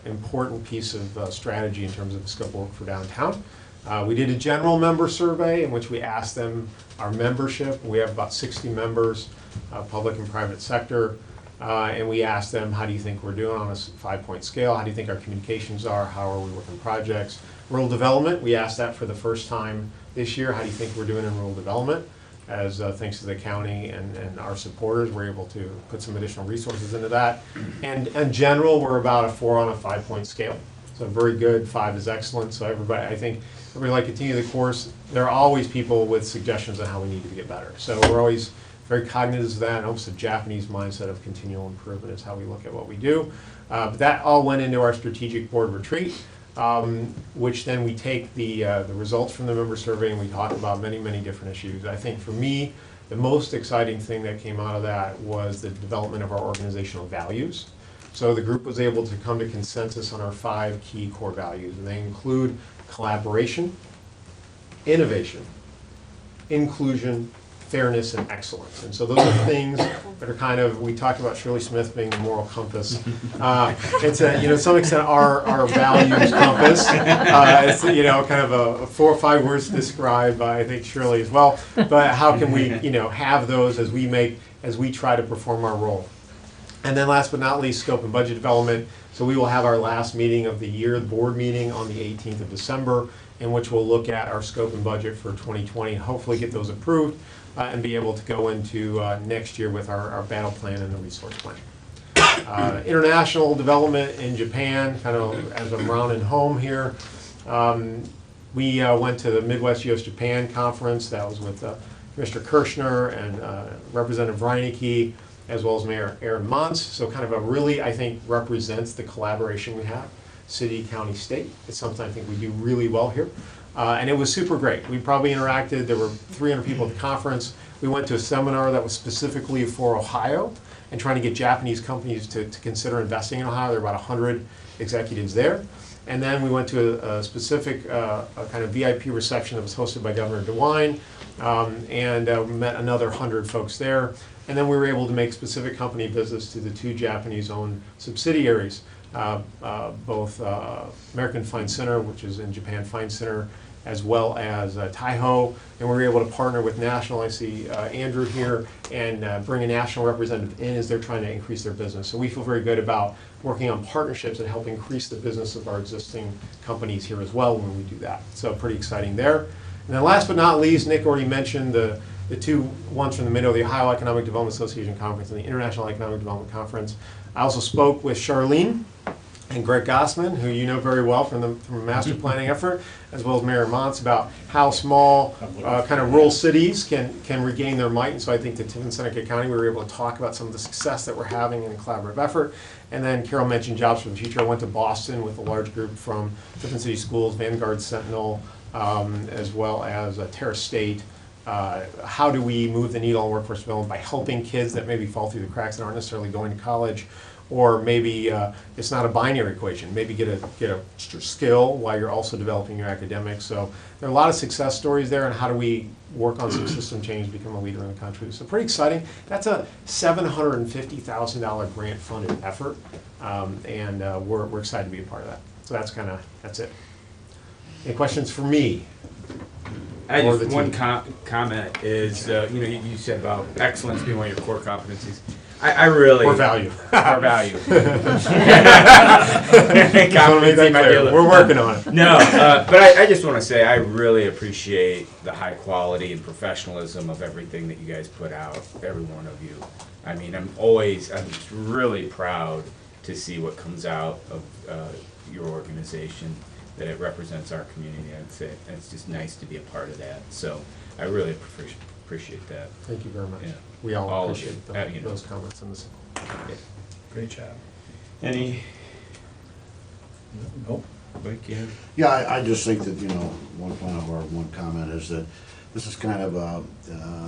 important piece of strategy in terms of the scope of work for downtown. We did a general member survey in which we asked them our membership. We have about 60 members, public and private sector, and we asked them, how do you think we're doing on a 5-point scale? How do you think our communications are? How are we working projects? Rural development, we asked that for the first time this year. How do you think we're doing in rural development? As thanks to the county and our supporters, we're able to put some additional resources into that. And in general, we're about a 4 on a 5-point scale. So very good, 5 is excellent. So everybody, I think, everybody continue the course. There are always people with suggestions on how we need to get better. So we're always very cognizant of that, and almost a Japanese mindset of continual improvement is how we look at what we do. But that all went into our strategic board retreat, which then we take the results from the member survey and we talk about many different issues. I think for me, the most exciting thing that came out of that was the development of our organizational values. So the group was able to come to consensus on our 5 key core values, and they include collaboration, innovation, inclusion, fairness, and excellence. And so those are things that are kind of, we talked about Shirley Smith being the moral compass. It's to some extent our values compass. It's kind of a 4 or 5 words to describe, I think Shirley as well. But how can we have those as we try to perform our role? And then last but not least, scope and budget development. So we will have our last meeting of the year, the board meeting, on the 18th of December, in which we'll look at our scope and budget for 2020 and hopefully get those approved and be able to go into next year with our battle plan and the resource plan. International development in Japan, kind of as I'm rounding home here. We went to the Midwest US Japan conference. That was with Mr. Kirshner and Representative Reineke. as well as Mayor Aaron Mons. So kind of a really, I think, represents the collaboration we have, city, county, state. It's something I think we do really well here. And it was super great. We probably interacted, there were 300 people at the conference. We went to a seminar that was specifically for Ohio and trying to get Japanese companies to consider investing in Ohio. There were about 100 executives there. And then we went to a specific a kind of VIP reception that was hosted by Governor DeWine, and we met another 100 folks there. And then we were able to make specific company visits to the 2 Japanese-owned subsidiaries, both American Fine Center, which is in Japan Fine Center, as well as Taiho. And we were able to partner with National. I see Andrew here, and bring a national representative in as they're trying to increase their business. So we feel very good about working on partnerships and helping increase the business of our existing companies here as well when we do that. So pretty exciting there. And then last but not least, Nick already mentioned the 2 ones from the Mid-O, the Ohio Economic Development Association Conference and the International Economic Development Conference. I also spoke with Charlene and Greg Gossman, who you know very well from a master planning effort, as well as Mayor Mons, about how small kind of rural cities can regain their might. And so I think that Tiffin Seneca County, we were able to talk about some of the success that we're having in a collaborative effort. And then Carol mentioned Jobs for the Future. I went to Boston with a large group from Tiffin City Schools, Vanguard Sentinel, as well as Terra State. How do we move the needle on workforce development by helping kids that maybe fall through the cracks and aren't necessarily going to college, or maybe it's not a binary equation. Maybe get a skill while you're also developing your academics. So there are a lot of success stories there, and how do we work on some system change, become a leader in the country. So pretty exciting. That's a $750,000 grant-funded effort, and we're excited to be a part of that. So that's it. Any questions for me? I just one comment is, you said about excellence being one of your core competencies. I really. Or value. Or value. We're working on it. No, but I just want to say I really appreciate the high quality and professionalism of everything that you guys put out, every one of you. I mean, I'm just really proud to see what comes out of your organization, that it represents our community. It's just nice to be a part of that. So I really appreciate that. Thank you very much. Yeah. We all of appreciate you. those comments on this. Yeah. Great job. Any? Nope. Mike, you have? Yeah, I just think that, one comment is that this is kind of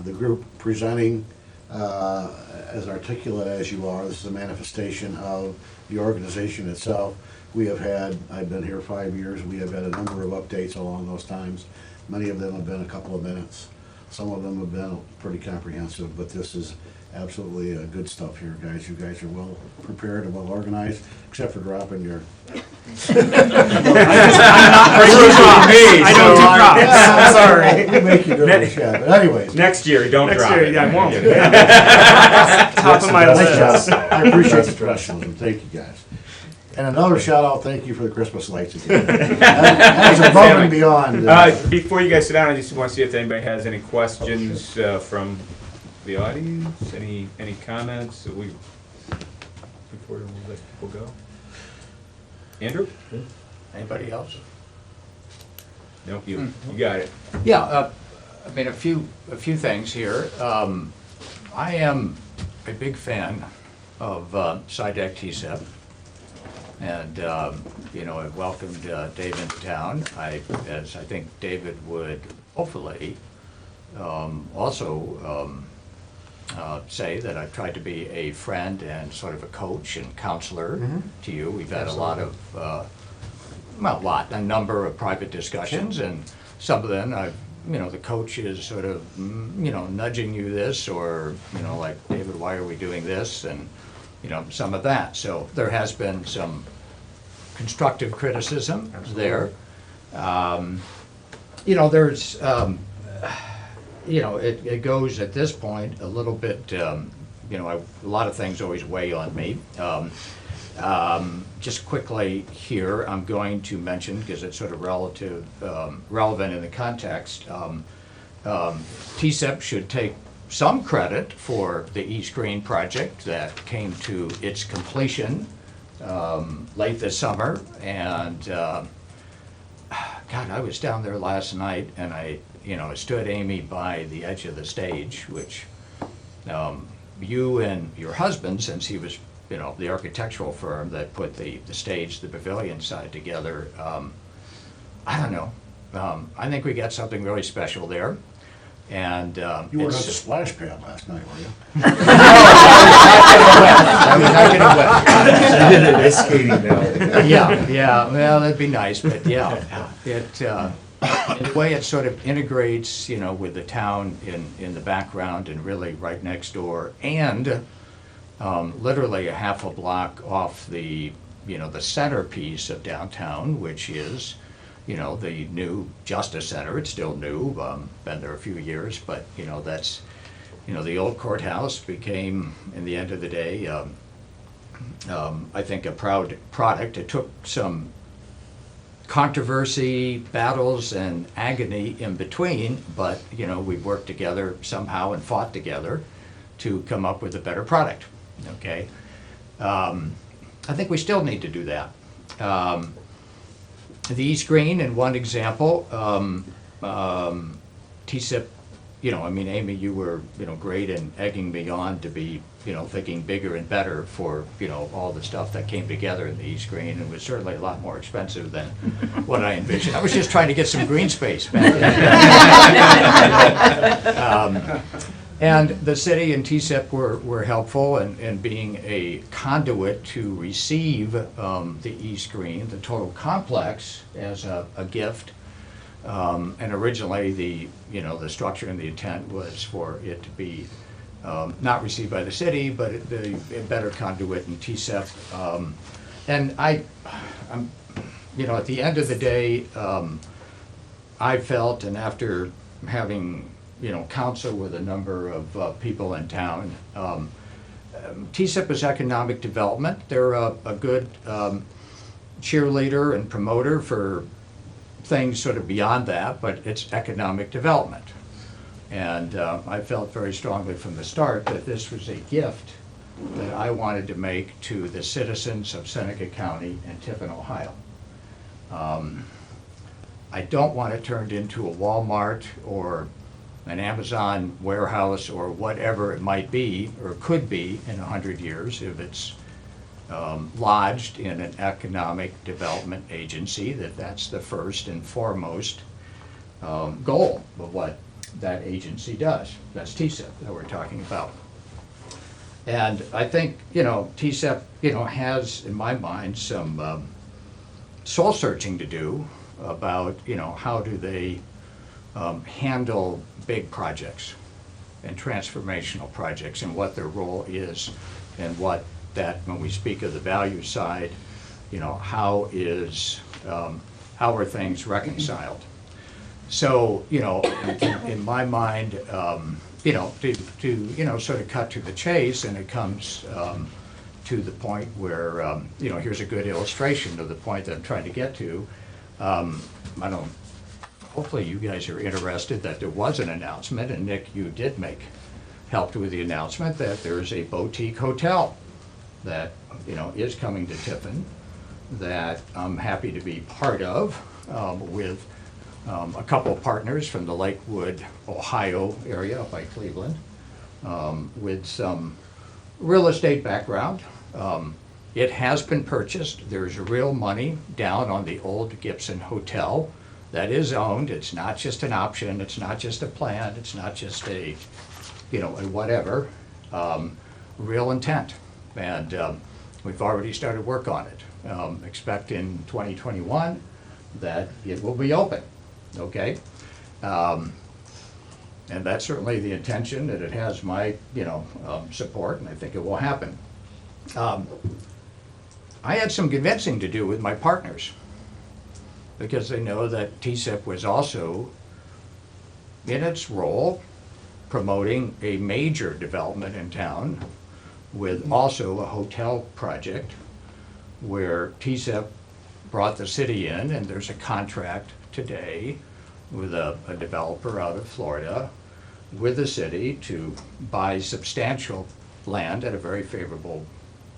the group presenting as articulate as you are. This is a manifestation of the organization itself. I've been here 5 years, we have had a number of updates along those times. Many of them have been a couple of minutes. Some of them have been pretty comprehensive, but this is absolutely good stuff here, guys. You guys are well prepared and well organized, except for dropping your... I don't do props. Sorry. We'll make you do it, yeah. But anyways. Next year, don't drop it. I won't. Top of my list. I appreciate the professionalism. Thank you, guys. And another shout out, thank you for the Christmas lights again. That was above and beyond. Before you guys sit down, I just want to see if anybody has any questions from the audience. Any comments that before we let people go? Andrew? Anybody else? No, you got it. Yeah, a few things here. I am a big fan of SIDEC TCEP. And, I've welcomed Dave into town. As I think David would hopefully also say that I've tried to be a friend and sort of a coach and counselor to you. We've had a number of private discussions, and some of them the coach is sort of, nudging you this, or, like, David, why are we doing this? And, some of that. So there has been some constructive criticism there. There's, it goes at this point a little bit, a lot of things always weigh on me. Just quickly here, I'm going to mention, because it's sort of relevant in the context, TCEP should take some credit for the East Green project that came to its completion late this summer. And God, I was down there last night, and I stood Amy by the edge of the stage, which you and your husband, since he was, you know, the architectural firm that put the stage, the pavilion side together, I don't know. I think we got something really special there. And You weren't at the splash pad last night, were you? I was not getting wet. Ice skating now. Yeah, well, that'd be nice, but yeah, it, in a way, it sort of integrates, you know, with the town in the background and really right next door, and literally a half a block off the, you know, the centerpiece of downtown, which is, you know, the new Justice Center. It's still new, been there a few years, but, you know, that's, you know, the old courthouse became, in the end of the day, I think a proud product. It took some controversy, battles, and agony in between, but, you know, we worked together somehow and fought together to come up with a better product, okay? I think we still need to do that. The East Green, in one example, TSIP, you know, I mean, Amy, you were, you know, great in egging me on to be, you know, thinking bigger and better for, you know, all the stuff that came together in the East Green. It was certainly a lot more expensive than what I envisioned. I was just trying to get some green space back then. And the city and TSIP were helpful in being a conduit to receive the East Green, the total complex, as a gift. And originally, the structure and the intent was for it to be not received by the city, but a better conduit in TSIP. And I'm, you know, at the end of the day, I felt, and after having, you know, counsel with a number of people in town, TSIP is economic development. They're a good cheerleader and promoter for things sort of beyond that, but it's economic development. And I felt very strongly from the start that this was a gift that I wanted to make to the citizens of Seneca County and Tiffin, Ohio. I don't want it turned into a Walmart or an Amazon warehouse or whatever it might be or could be in 100 years if it's lodged in an economic development agency, that's the first and foremost goal of what that agency does. That's TSIP that we're talking about. And I think, you know, TSIP, you know, has, in my mind, some soul searching to do about, you know, how do they handle big projects and transformational projects and what their role is and what that, when we speak of the value side, you know, how are things reconciled? So, you know, in my mind, you know, to you know, sort of cut to the chase, and it comes to the point where, you know, here's a good illustration of the point that I'm trying to get to. Hopefully you guys are interested that there was an announcement, and Nick, you did helped with the announcement that there's a boutique hotel that, you know, is coming to Tiffin that I'm happy to be part of with a couple of partners from the Lakewood, Ohio area up by Cleveland with some real estate background. It has been purchased. There's real money down on the old Gibson Hotel that is owned. It's not just an option. It's not just a plan. It's not just a, you know, a whatever. Real intent. And we've already started work on it. Expect in 2021 that it will be open, okay? And that's certainly the intention, that it has my, you know, support, and I think it will happen. I had some convincing to do with my partners, because they know that TSIP was also, in its role, promoting a major development in town with also a hotel project where TSIP brought the city in, and there's a contract today with a developer out of Florida with the city to buy substantial land at a very favorable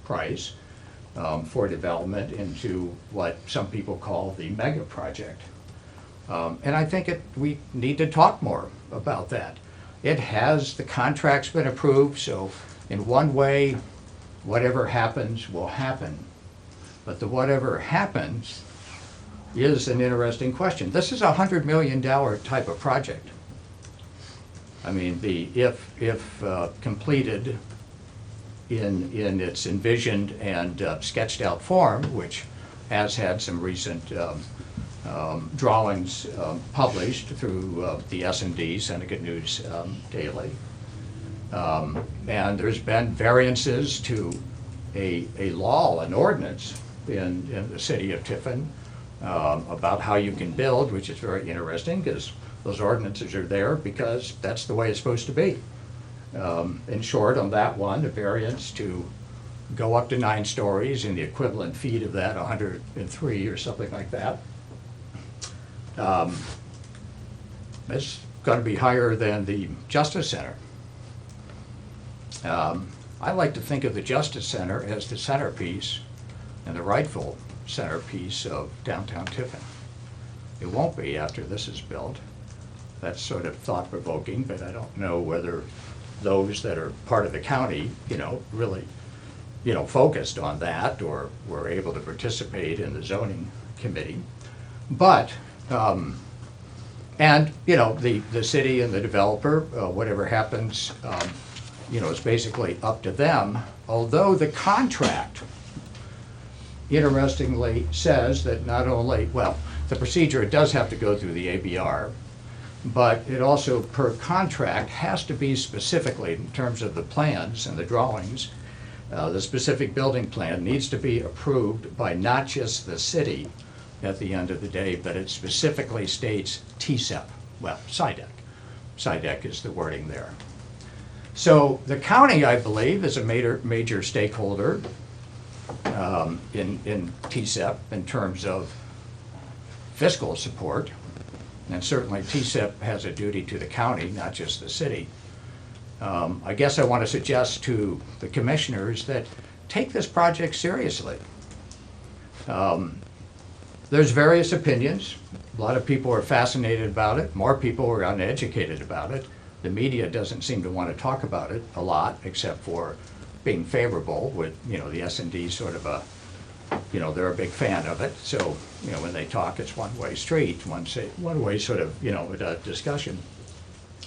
price for development into what some people call the mega project. And I think we need to talk more about that. The contract's been approved, so In one way, whatever happens will happen. But the whatever happens is an interesting question. This is a $100 million type of project. I mean, if completed in its envisioned and sketched out form, which has had some recent drawings published through the S&D, Seneca News Daily. And there's been variances to a law, an ordinance in the city of Tiffin about how you can build, which is very interesting because those ordinances are there because that's the way it's supposed to be. In short, on that one, a variance to go up to 9 stories and the equivalent feet of that, 103 or something like that. It's going to be higher than the Justice Center. I like to think of the Justice Center as the centerpiece and the rightful centerpiece of downtown Tiffin. It won't be after this is built. That's sort of thought-provoking, but I don't know whether those that are part of the county, really, focused on that or were able to participate in the zoning committee. But, and, the city and the developer, whatever happens, is basically up to them. Although the contract, interestingly, says that not only, the procedure, it does have to go through the ABR, but it also, per contract, has to be specifically, in terms of the plans and the drawings, the specific building plan needs to be approved by not just the city at the end of the day, but it specifically states TSEP, SIDEC. SIDEC is the wording there. So the county, I believe, is a major stakeholder in TSEP in terms of fiscal support. And certainly TSEP has a duty to the county, not just the city. I guess I want to suggest to the commissioners that take this project seriously. There's various opinions. A lot of people are fascinated about it. More people are uneducated about it. The media doesn't seem to want to talk about it a lot, except for being favorable with, the S&D sort of a, they're a big fan of it. So, when they talk, it's one-way street, one-way sort of, a discussion.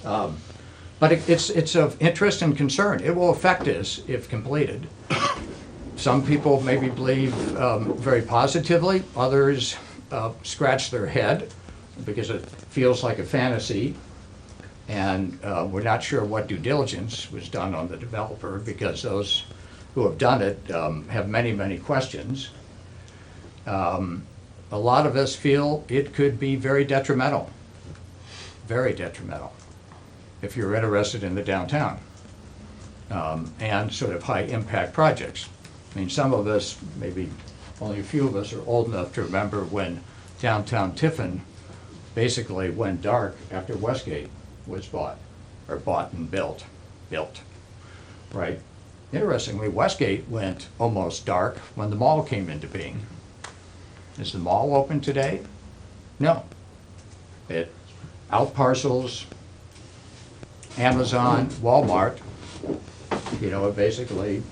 But it's of interest and concern. It will affect us if completed. Some people maybe believe very positively. Others scratch their head because it feels like a fantasy. And we're not sure what due diligence was done on the developer because those who have done it have many, many questions. A lot of us feel it could be very detrimental if you're interested in the downtown and sort of high impact projects. I mean, some of us, maybe only a few of us, are old enough to remember when downtown Tiffin basically went dark after Westgate was bought and built, right? Interestingly, Westgate went almost dark when the mall came into being. Is the mall open today? No. Out parcels, Amazon, Walmart, it basically,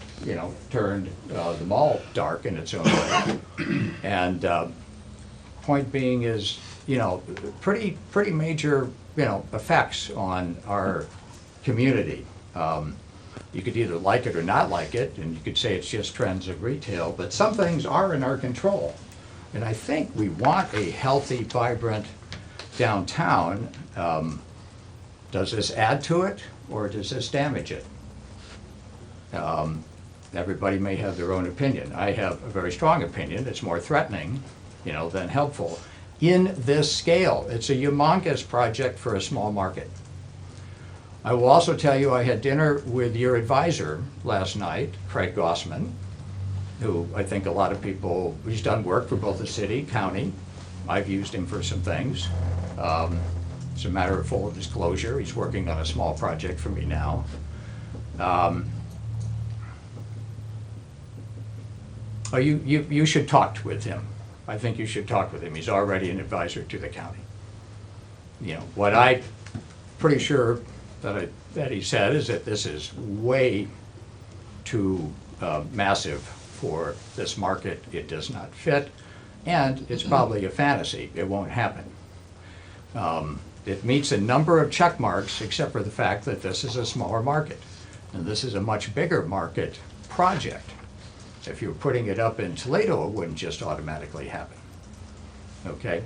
turned the mall dark in its own way. And point being is, pretty major, effects on our community. You could either like it or not like it, and you could say it's just trends of retail, but some things are in our control. And I think we want a healthy, vibrant downtown. Does this add to it, or does this damage it? Everybody may have their own opinion. I have a very strong opinion. It's more threatening, than helpful. In this scale, it's a humongous project for a small market. I will also tell you I had dinner with your advisor last night, Craig Gossman, who I think a lot of people, he's done work for both the city, county. I've used him for some things. It's a matter of full disclosure. He's working on a small project for me now. You should talk with him. I think you should talk with him. He's already an advisor to the county. What I'm pretty sure that he said is that this is way too massive for this market. It does not fit, and it's probably a fantasy. It won't happen. It meets a number of check marks, except for the fact that this is a smaller market, and this is a much bigger market project. If you were putting it up in Toledo, it wouldn't just automatically happen. Okay?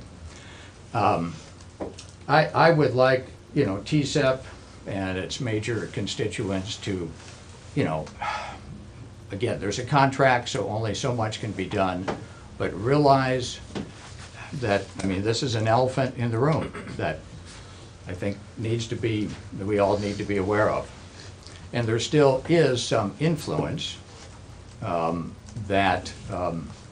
I would like, you know, TCEP and its major constituents to, you know, again, there's a contract, so only so much can be done, but realize that, I mean, this is an elephant in the room that I think needs to be, that we all need to be aware of. And there still is some influence that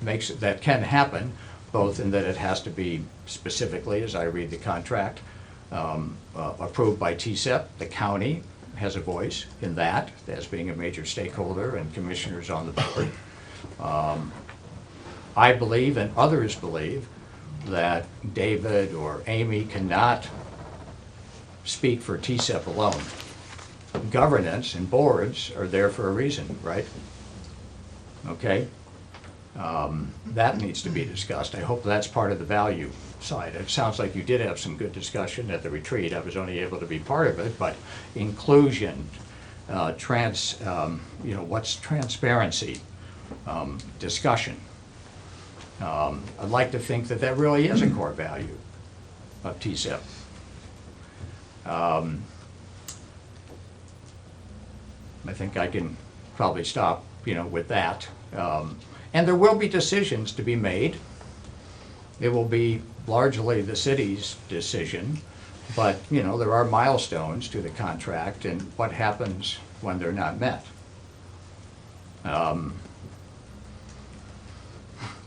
that can happen, both in that it has to be specifically, as I read the contract, approved by TCEP. The county has a voice in that, as being a major stakeholder and commissioners on the board. I believe, and others believe, that David or Amy cannot speak for TCEP alone. Governance and boards are there for a reason, right? Okay? That needs to be discussed. I hope that's part of the value side. It sounds like you did have some good discussion at the retreat. I was only able to be part of it, but inclusion, you know, what's transparency, discussion. I'd like to think that that really is a core value of TCEP. I think I can probably stop, you know, with that. And there will be decisions to be made. It will be largely the city's decision, but, you know, there are milestones to the contract and what happens when they're not met.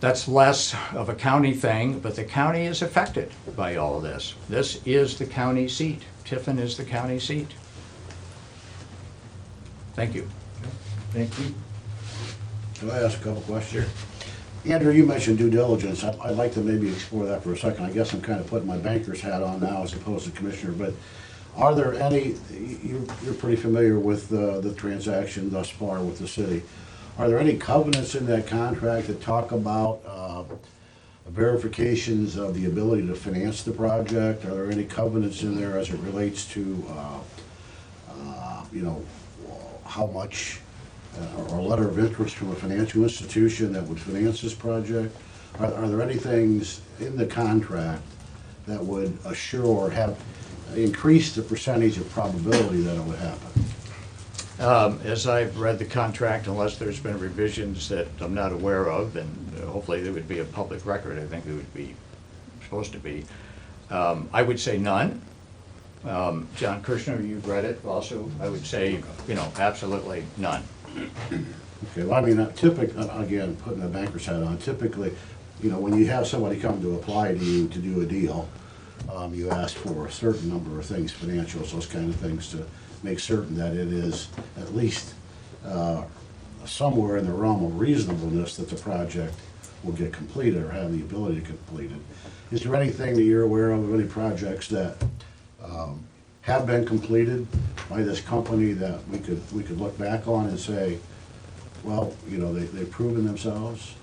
That's less of a county thing, but the county is affected by all of this. This is the county seat. Tiffin is the county seat. Thank you. Thank you. Can I ask a couple questions? Sure. Andrew, you mentioned due diligence. I'd like to maybe explore that for a second. I guess I'm kind of putting my banker's hat on now as opposed to commissioner, but are there any, you're pretty familiar with the transaction thus far with the city. Are there any covenants in that contract that talk about verifications of the ability to finance the project? Are there any covenants in there as it relates to, you know, how much, or a letter of interest from a financial institution that would finance this project? Are there any things in the contract that would assure or have increased the percentage of probability that it would happen? As I've read the contract, unless there's been revisions that I'm not aware of, and hopefully there would be a public record, I think it would be supposed to be, I would say none. John Kirshner, you've read it also. I would say, you know, absolutely none. Okay, well, I mean, again, putting a banker's hat on, typically, you know, when you have somebody come to apply to you to do a deal, you ask for a certain number of things, financials, those kind of things, to make certain that it is at least somewhere in the realm of reasonableness that the project will get completed or have the ability to complete it. Is there anything that you're aware of any projects that have been completed by this company that we could look back on and say, well, you know, they've proven themselves?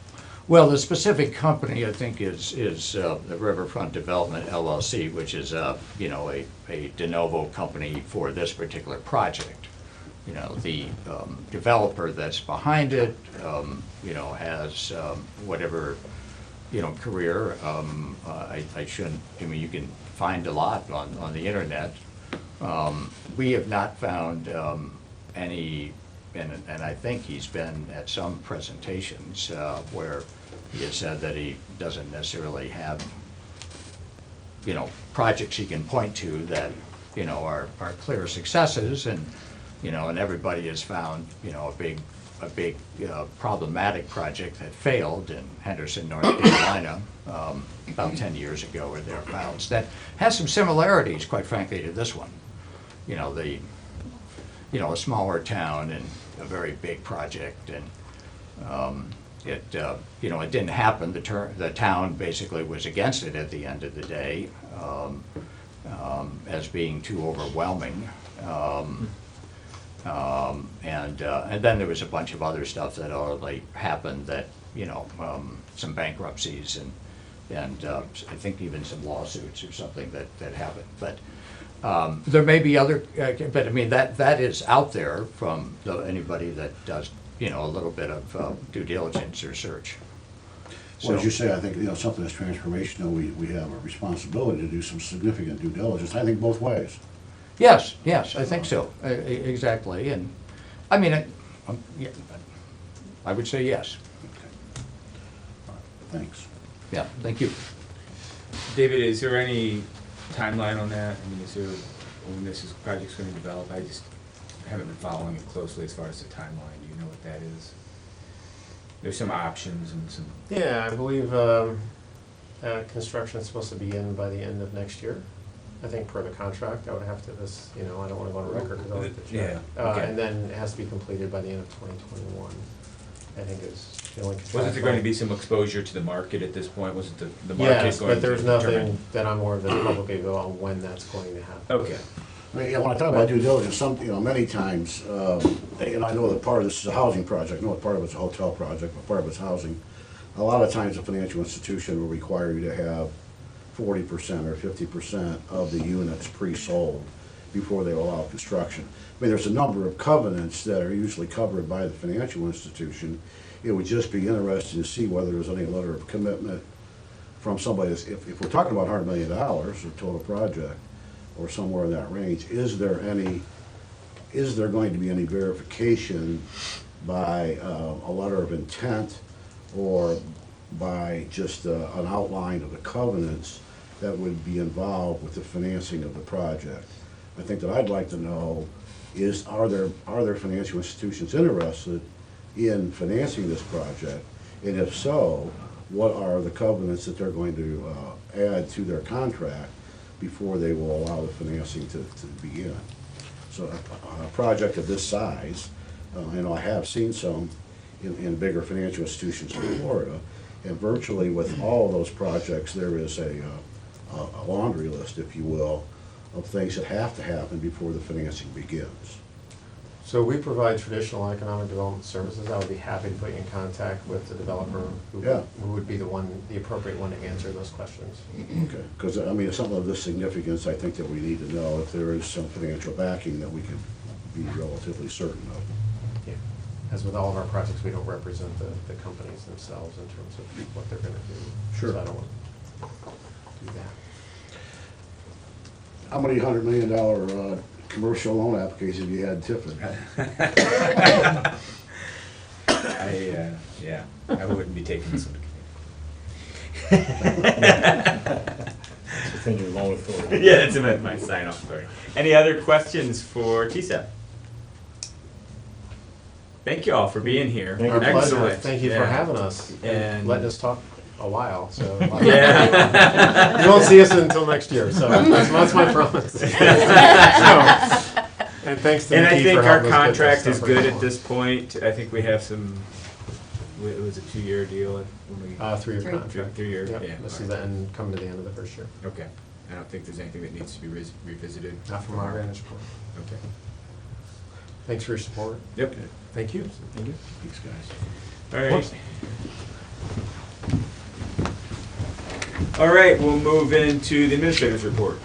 Well, the specific company, I think, is the Riverfront Development LLC, which is you know, a de novo company for this particular project. You know, the developer that's behind it, you know, has whatever, you know, career. I shouldn't, I mean, you can find a lot on the internet. We have not found any, and I think he's been at some presentations where he has said that he doesn't necessarily have, you know, projects he can point to that, you know, are clear successes, and, you know, and everybody has found, you know, a big problematic project that failed in Henderson, North Carolina, about 10 years ago or thereabouts, that has some similarities, quite frankly, to this one. You know, you know, a smaller town and a very big project, and you know, it didn't happen. The town basically was against it at the end of the day, And then there was a bunch of other stuff that already happened that, some bankruptcies and I think even some lawsuits or something that happened. But there may be other, but I mean, that is out there from anybody that does, a little bit of due diligence or search. Well, as you say, I think, something that's transformational, we have a responsibility to do some significant due diligence, I think both ways. Yes, I think so, exactly, and, I mean, I would say yes. Thanks. Yeah, thank you. David, is there any timeline on that? I mean, is there, when this project's gonna develop? I just haven't been following it closely as far as the timeline. Do you know what that is? There's some options and some. Yeah, I believe construction is supposed to begin by the end of next year. I think per the contract, I would have to, I don't want to go on record because I'll have to check. Yeah, okay. And then it has to be completed by the end of 2021, I think is the only contract. Wasn't there going to be some exposure to the market at this point? Wasn't the market Yes, going to but there's determine? nothing that I'm aware of that publicly about when that's going to happen. Okay. I mean, when I talk about due diligence, many times, and I know that part of this is a housing project, I know part of it's a hotel project, but part of it's housing. A lot of times a financial institution will require you to have 40% or 50% of the units pre-sold before they allow construction. I mean, there's a number of covenants that are usually covered by the financial institution. It would just be interesting to see whether there's any letter of commitment from somebody that's, if we're talking about $100 million, a total project, or somewhere in that range, is there going to be any verification by a letter of intent or by just an outline of the covenants that would be involved with the financing of the project? I think that I'd like to know is, are there financial institutions interested in financing this project? And if so, what are the covenants that they're going to add to their contract before they will allow the financing to begin? So a project of this size, I have seen some in bigger financial institutions in Florida, and virtually with all of those projects, there is a laundry list, if you will, of things that have to happen before the financing begins. So we provide traditional economic development services. I would be happy to put you in contact with the developer who would be the appropriate one to answer those questions. Okay, because it's something of this significance, I think that we need to know if there is some financial backing that we can be relatively certain of. Yeah. As with all of our projects, we don't represent the companies themselves in terms of what they're going to do. Sure. So I don't want to do that. How many $100 million commercial loan applications have you had in Tiffin? I wouldn't be taking this one. It's within your loan authority. Yeah, it's about my sign-off authority. Any other questions for TSEP? Thank you all for being here. Our pleasure. Excellent. Thank you for having us and letting us talk a while. So yeah. You won't see us until next year. So that's my promise. And thanks to And Nikki I think for our helping us get contract this is stuff good right at this point. I think we have some. It was a 2-year deal. When we, 3-year contract. 3 years. Yep. Yeah. This is the end, coming to the end of the first year. Okay. I don't think there's anything that needs to be revisited. Not from our vantage point. Okay. Thanks for your support. Yep. Thank you. Thank you. Thanks, guys. All right. All right, we'll move into the administrator's report.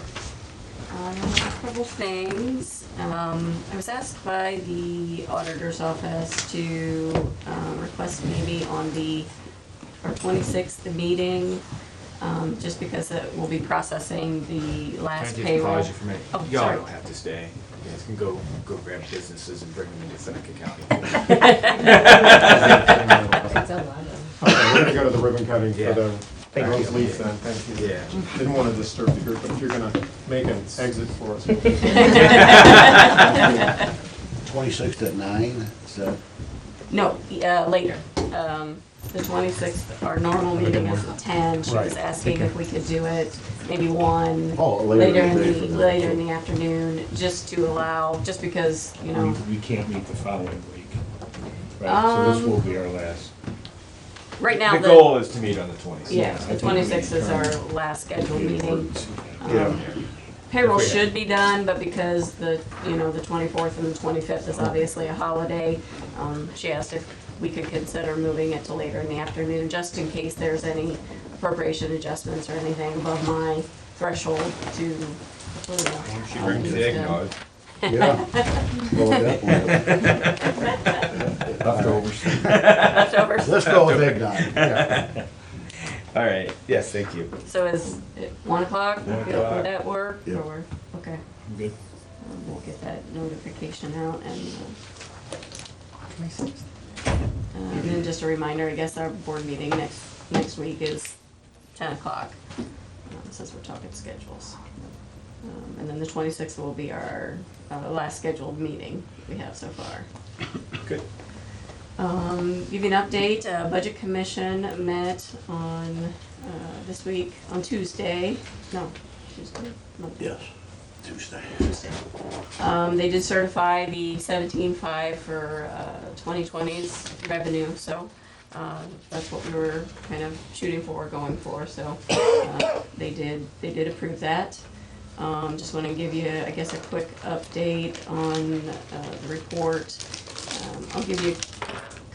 A couple things. I was asked by the auditor's office to request maybe on our 26th meeting, just because we'll be processing the last Can I just payroll. pause you for a minute? Oh, Y'all sorry. don't have to stay. You guys can go grab businesses and bring them into Seneca County. Okay, we're gonna go to the ribbon cutting Yeah. for the Thank Rose you. Leaf then, thank you. Yeah. Didn't want to disturb the group, but if you're gonna make an exit for us. 26th at 9, is that? No, later. The 26th, our normal meeting is at 10. She was Right. asking if we could do it maybe 1 Oh, later in the day for that. later in the afternoon, just to allow, just because, We can't meet the following week. Right, so this will be our last. right now. The goal is to meet on the 26th. Yeah, the 26th is our last scheduled meeting. Yeah. Payroll If we- should be done, but because the 24th and the 25th is obviously a holiday, she asked if we could consider moving it to later in the afternoon, just in case there's any appropriation adjustments or anything above my threshold to approve. She brings the eggnog. Yeah. Well, at that point. Leftovers. Leftovers. Let's go with eggnog. Yeah. All right, yes, thank you. So is it 1 o'clock? 1 Would o'clock. that work? Yeah. Or, okay. Good. We'll get that notification out and and then just a reminder, I guess our board meeting next week is 10 o'clock, since we're talking schedules. And then the 26th will be our last scheduled meeting we have so far. Good. Give you an update, Budget Commission met on this week, on Tuesday. Yes, Tuesday. They did certify the 17.5 for 2020's revenue, so that's what we were kind of shooting for, going for, so they did approve that. Just want to give you, I guess, a quick update on the report. I'll give you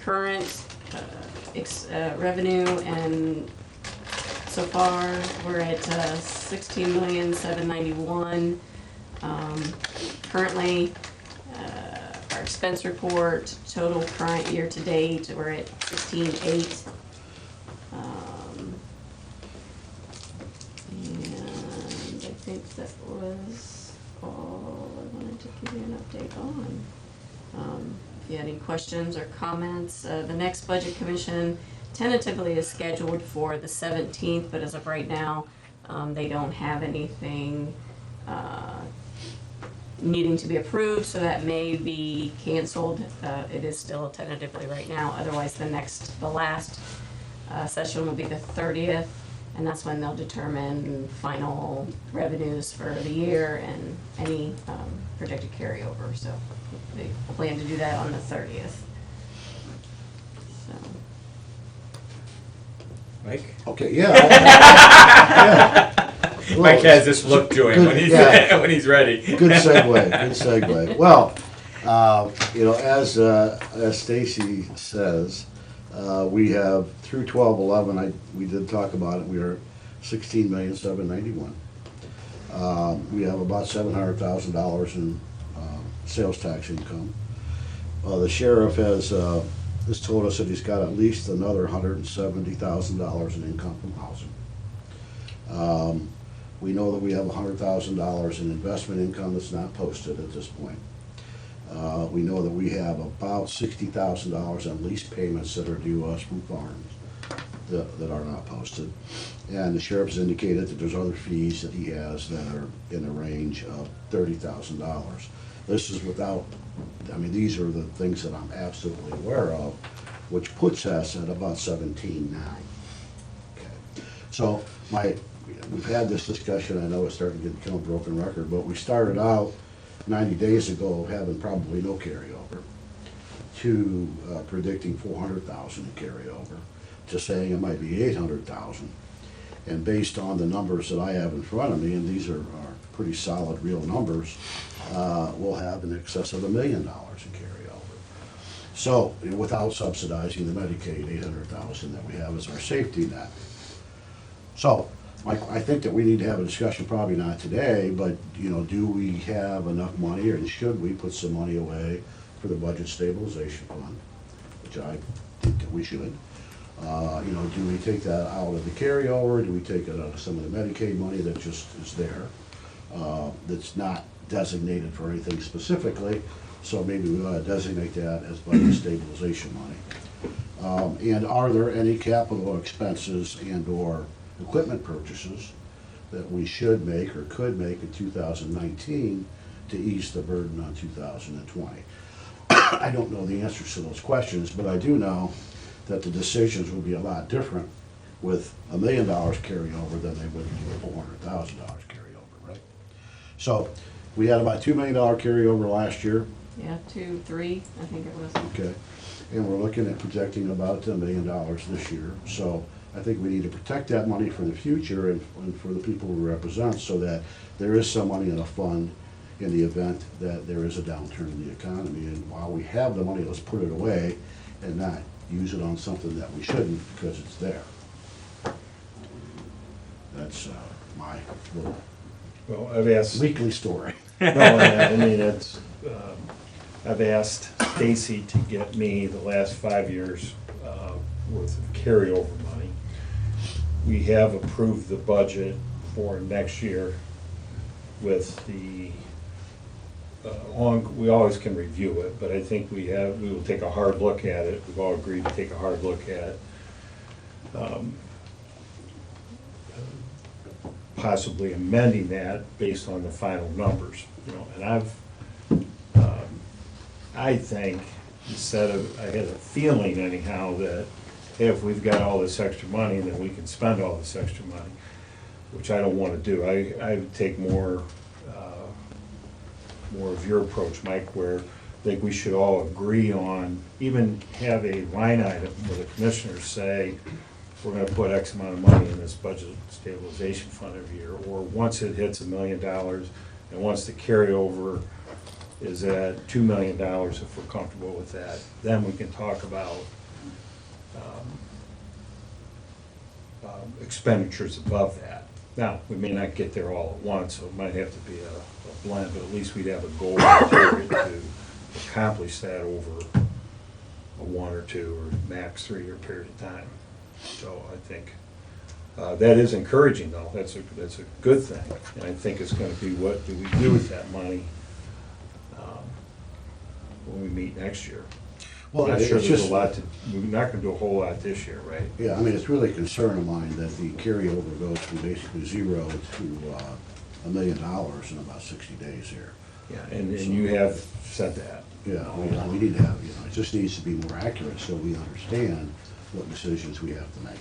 current revenue, and so far we're at 16,791,000. Currently, our expense report total current year to date, we're at 16,800. And I think that was all I wanted to give you an update on. If you had any questions or comments, the next Budget Commission tentatively is scheduled for the 17th, but as of right now, they don't have anything needing to be approved, so that may be canceled. It is still tentatively right now. Otherwise, the last session will be the 30th, and that's when they'll determine final revenues for the year and any projected carryover. So they plan to do that on the 30th. So. Mike? Okay, yeah. Mike has this look to him when he's when he's ready. Good segue. Well, as Stacy says, we have through 12/11. We did talk about it. We are 16,791,000. We have about $700,000 in sales tax income. The sheriff has told us that he's got at least another $170,000 in income from housing. We know that we have $100,000 in investment income that's not posted at this point. We know that we have about $60,000 on lease payments that are due us from farms that are not posted. And the sheriff's indicated that there's other fees that he has that are in the range of $30,000. This is without, these are the things that I'm absolutely aware of, which puts us at about 17.9. Okay. So we've had this discussion, I know it's starting to become a broken record, but we started out 90 days ago having probably no carryover, to predicting 400,000 in carryover, to saying it might be 800,000. And based on the numbers that I have in front of me, and these are pretty solid real numbers, we'll have in excess of $1 million in carryover. So without subsidizing the Medicaid 800,000 that we have as our safety net. So I think that we need to have a discussion, probably not today, but do we have enough money, or should we put some money away for the budget stabilization fund, which I think that we should. Do we take that out of the carryover? Do we take it out of some of the Medicaid money that just is there, that's not designated for anything specifically? So maybe we ought to designate that as budget stabilization money. And are there any capital expenses and/or equipment purchases that we should make or could make in 2019 to ease the burden on 2020? I don't know the answers to those questions, but I do know that the decisions would be a lot different with $1 million carryover than they would be with $400,000 carryover, right? So we had about $2 million carryover last year. Yeah, 2, 3, I think it was. Okay. and we're looking at projecting about $10 million this year. So I think we need to protect that money for the future and for the people we represent, so that there is some money in a fund in the event that there is a downturn in the economy. And while we have the money, let's put it away and not use it on something that we shouldn't because it's there. That's my little Well, I've asked. weekly story. No, I mean, it's, I've asked Stacy to get me the last 5 years worth of carryover money. We have approved the budget for next year with the, we always can review it, but I think we will take a hard look at it. We've all agreed to take a hard look at it. Possibly amending that based on the final numbers, you know, and I think, I had a feeling anyhow that if we've got all this extra money, then we can spend all this extra money, which I don't wanna do. I would take more of your approach, Mike, where I think we should all agree on, even have a line item where the commissioners say, we're gonna put X amount of money in this budget stabilization fund every year, or once it hits $1 million, and once the carryover is at $2 million, if we're comfortable with that, then we can talk about expenditures above that. Now, we may not get there all at once, so it might have to be a blend, but at least we'd have a goal and target to accomplish that over a 1 or 2 or max 3-year period of time. So I think that is encouraging, though. That's a good thing. And I think it's going to be, what do we do with that money when we meet next year? Well, I'm not sure it's there's just- a lot to, we're not going to do a whole lot this year, right? Yeah, I mean, it's really a concern of mine that the carryover goes from basically 0 to $1 million in about 60 days here. Yeah, and you have said that. Yeah, we need to have, you know, it just needs to be more accurate so we understand what decisions we have to make.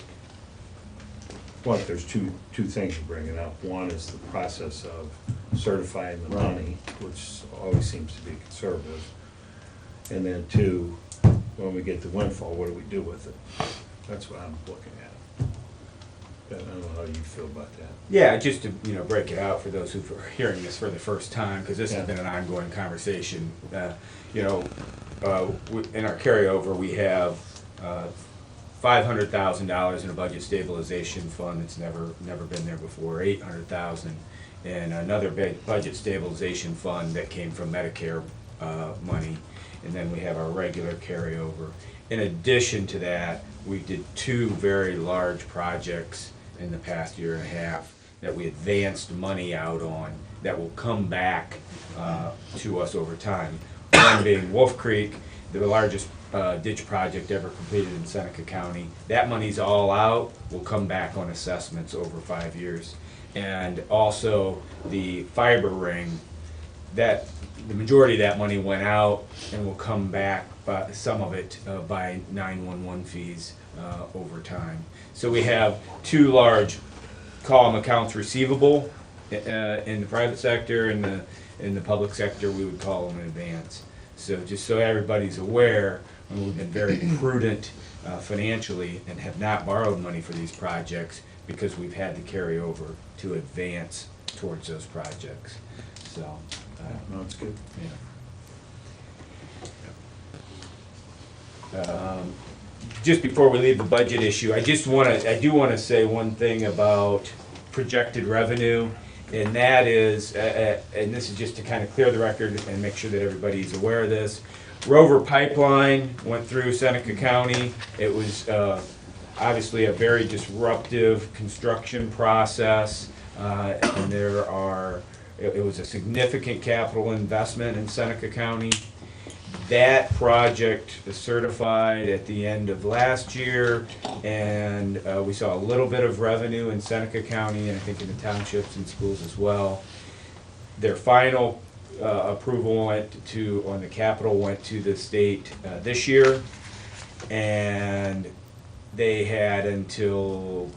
Well, there's two things you're bringing up. One is the process of certifying the money, which always seems to be conservative. And then 2, when we get the windfall, what do we do with it? That's what I'm looking at. I don't know how you feel about that. Yeah, just to, break it out for those who are hearing this for the first time, because this Yeah. has been an ongoing conversation. In our carryover, we have $500,000 in a budget stabilization fund that's never been there before, $800,000, and another big budget stabilization fund that came from Medicare money, and then we have our regular carryover. In addition to that, we did 2 very large projects in the past year and a half that we advanced money out on that will come back to us over time. One being Wolf Creek, the largest ditch project ever completed in Seneca County. That money's all out, will come back on assessments over 5 years. And also the fiber ring, that the majority of that money went out and will come back, some of it by 911 fees over time. So we have 2 large, call them accounts receivable in the private sector, and in the public sector we would call them in advance. So just so everybody's aware, we've been very prudent financially and have not borrowed money for these projects because we've had to carry over to advance towards those projects. So. No, it's good. Yeah. Just before we leave the budget issue, I do want to say one thing about projected revenue, and that is, and this is just to kind of clear the record and make sure that everybody's aware of this. Rover Pipeline went through Seneca County. It was obviously a very disruptive construction process, and it was a significant capital investment in Seneca County. That project is certified at the end of last year, and we saw a little bit of revenue in Seneca County, and I think in the townships and schools as well. Their final approval on the capital went to the state this year, and they had until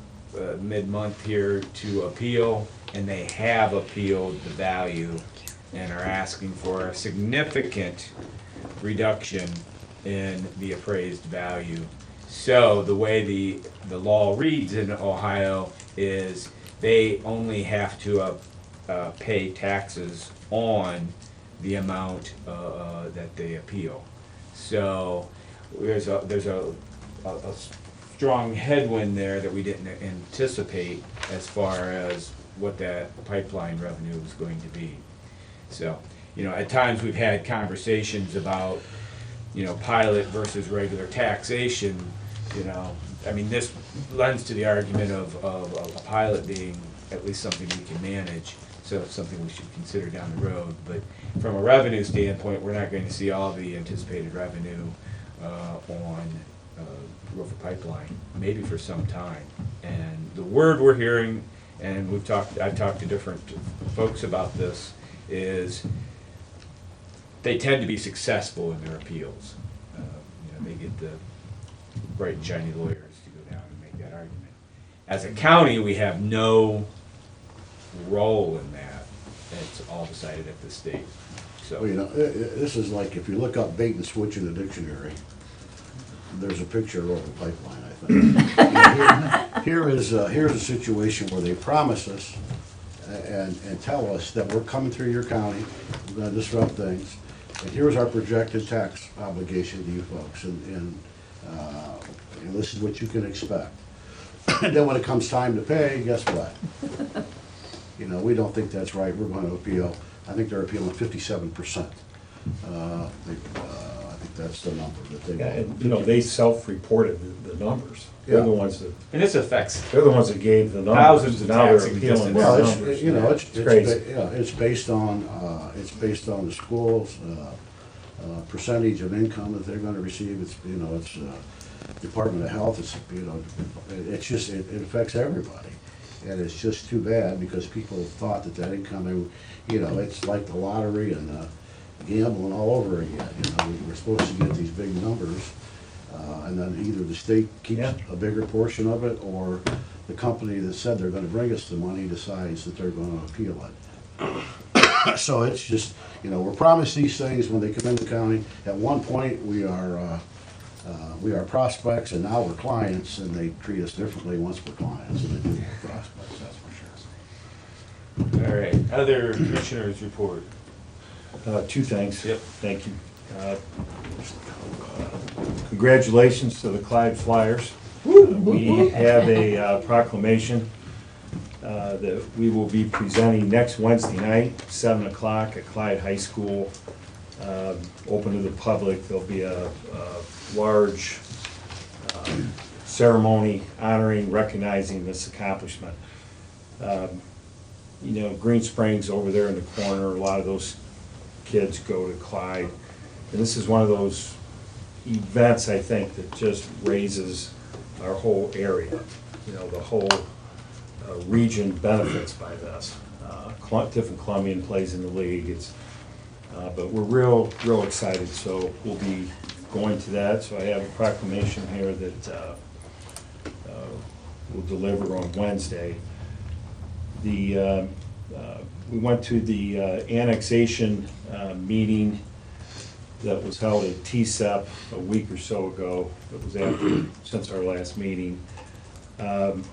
mid-month here to appeal, and they have appealed the value and are asking for a significant reduction in the appraised value. So the way the law reads in Ohio is they only have to pay taxes on the amount that they appeal. So there's a strong headwind there that we didn't anticipate as far as what that pipeline revenue is going to be. So, at times we've had conversations about, pilot versus regular taxation, I mean, this lends to the argument of a pilot being at least something we can manage, so it's something we should consider down the road. But from a revenue standpoint, we're not going to see all the anticipated revenue on Rover Pipeline, maybe for some time. And the word we're hearing, and I've talked to different folks about this, is they tend to be successful in their appeals. They get the bright and shiny lawyers to go down and make that argument. As a county, we have no role in that. It's all decided at the state. So, Well, this is like if you look up bait and switch in the dictionary, there's a picture of a pipeline, I think. Here's a situation where they promise us and tell us that we're coming through your county, we're gonna disrupt things, and here's our projected tax obligation to you folks, and this is what you can expect. And then when it comes time to pay, guess what? We don't think that's right, we're gonna appeal. I think they're appealing 57%. I think that's the number that they want. And, they self-reported the numbers. They're the ones that. and this affects They're the ones that gave the numbers. thousands of Now they're taxing appealing the Well, numbers. it's crazy. it's based on the schools, percentage of income that they're gonna receive. It's Department of Health, it's just, it affects everybody. And it's just too bad because people thought that income, it's like the lottery and gambling all over again. We're supposed to get these big numbers, and then either the state keeps a bigger portion of it, or the company that said they're gonna bring us the money decides that they're gonna appeal it. So it's just, we're promised these things when they come into the county. At one point, we are prospects, and now we're clients, and they treat us differently once we're clients, and they do we're prospects, that's for sure. All right, other commissioners report. Two things. Yep. Thank you. Congratulations to the Clyde Flyers. We have a proclamation that we will be presenting next Wednesday night, 7 o'clock at Clyde High School. Open to the public. There'll be a large ceremony honoring, recognizing this accomplishment. Green Springs over there in the corner, a lot of those kids go to Clyde. And this is one of those events, I think, that just raises our whole area. The whole region benefits by this. Tiffin Columbian plays in the league. But we're real excited, so we'll be going to that. So I have a proclamation here that we'll deliver on Wednesday. We went to the annexation meeting that was held at TCEP a week or so ago. It was since our last meeting. And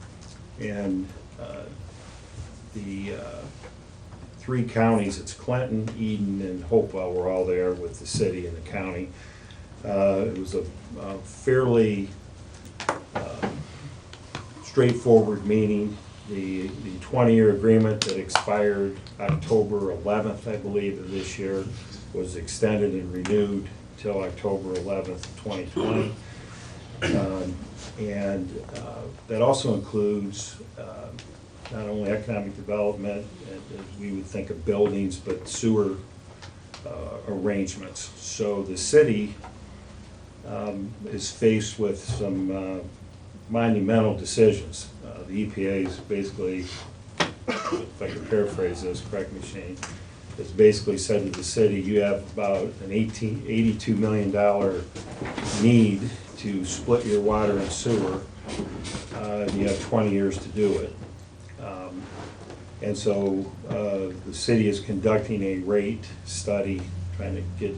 the three counties, it's Clinton, Eden, and Hopewell, were all there with the city and the county. It was a fairly straightforward meeting. The 20-year agreement that expired October 11th, I believe, of this year, was extended and renewed until October 11th, 2020. And that also includes not only economic development, as we would think of buildings, but sewer arrangements. So the city is faced with some monumental decisions. The EPA is basically, if I can paraphrase this, correct me, Shane, has basically said to the city, you have about an $82 million need to split your water and sewer. You have 20 years to do it. And so the city is conducting a rate study, trying to get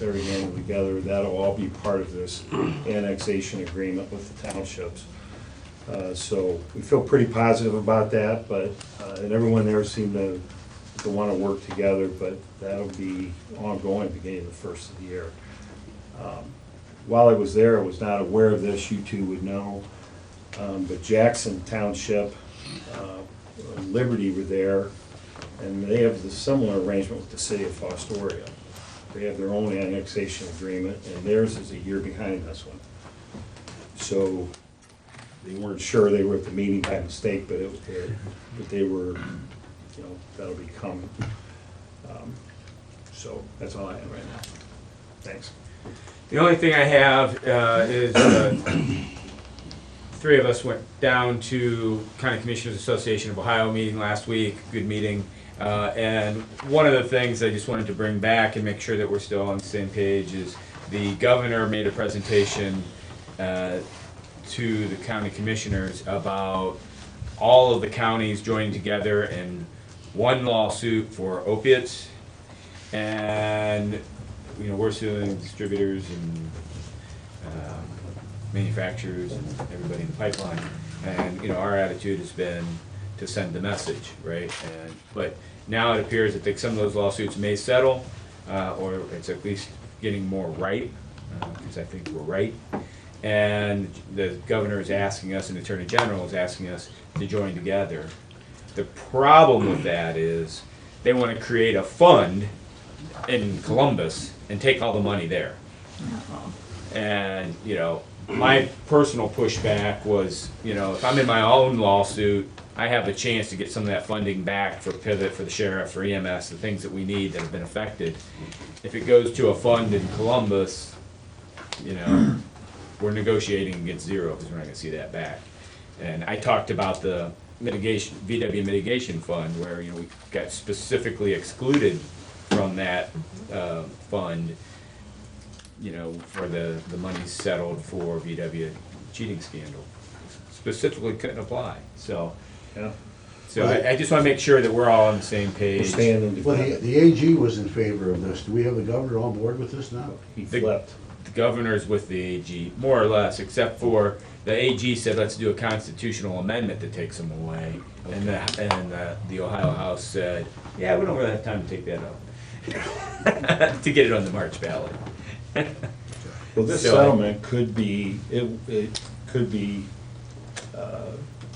every handle together. That'll all be part of this annexation agreement with the townships. So we feel pretty positive about that, but, and everyone there seemed to want to work together, but that'll be ongoing beginning of the first of the year. While I was there, I was not aware of this, you two would know, but Jackson Township, Liberty were there, and they have the similar arrangement with the city of Fostoria. They have their own annexation agreement, and theirs is a year behind this one. So they weren't sure, they were at the meeting by mistake, but but they were, you know, that'll be coming. So that's all I have right now. Thanks. The only thing I have is three of us went down to County Commissioners Association of Ohio meeting last week, good meeting. And one of the things I just wanted to bring back and make sure that we're still on the same page is the governor made a presentation to the county commissioners about all of the counties joining together in one lawsuit for opiates. And, you know, we're suing distributors and manufacturers and everybody in the pipeline. And, you know, our attitude has been to send the message, right? But now it appears that some of those lawsuits may settle, or it's at least getting more right, because I think we're right. And the governor is asking us, and the attorney general is asking us to join together. The problem with that is they want to create a fund in Columbus and take all the money there. And, you know, my personal pushback was, you know, if I'm in my own lawsuit, I have a chance to get some of that funding back for Pivot, for the sheriff, for EMS, the things that we need that have been affected. If it goes to a fund in Columbus, you know, we're negotiating against zero because we're not going to see that back. And I talked about the mitigation, VW mitigation fund, where, you know, we got specifically excluded from that fund, you know, for the money settled for VW cheating scandal. Specifically couldn't apply. So, yeah. So I just want to make sure that we're all on the same page. Well, the AG was in favor of this. Do we have the governor on board with this now? He flipped. The governor's with the AG, more or less, except for the AG said, let's do a constitutional amendment that takes them away. Okay. And the Ohio House said, yeah, we don't really have time to take that up. To get it on the March ballot. Well, this settlement could be, it could be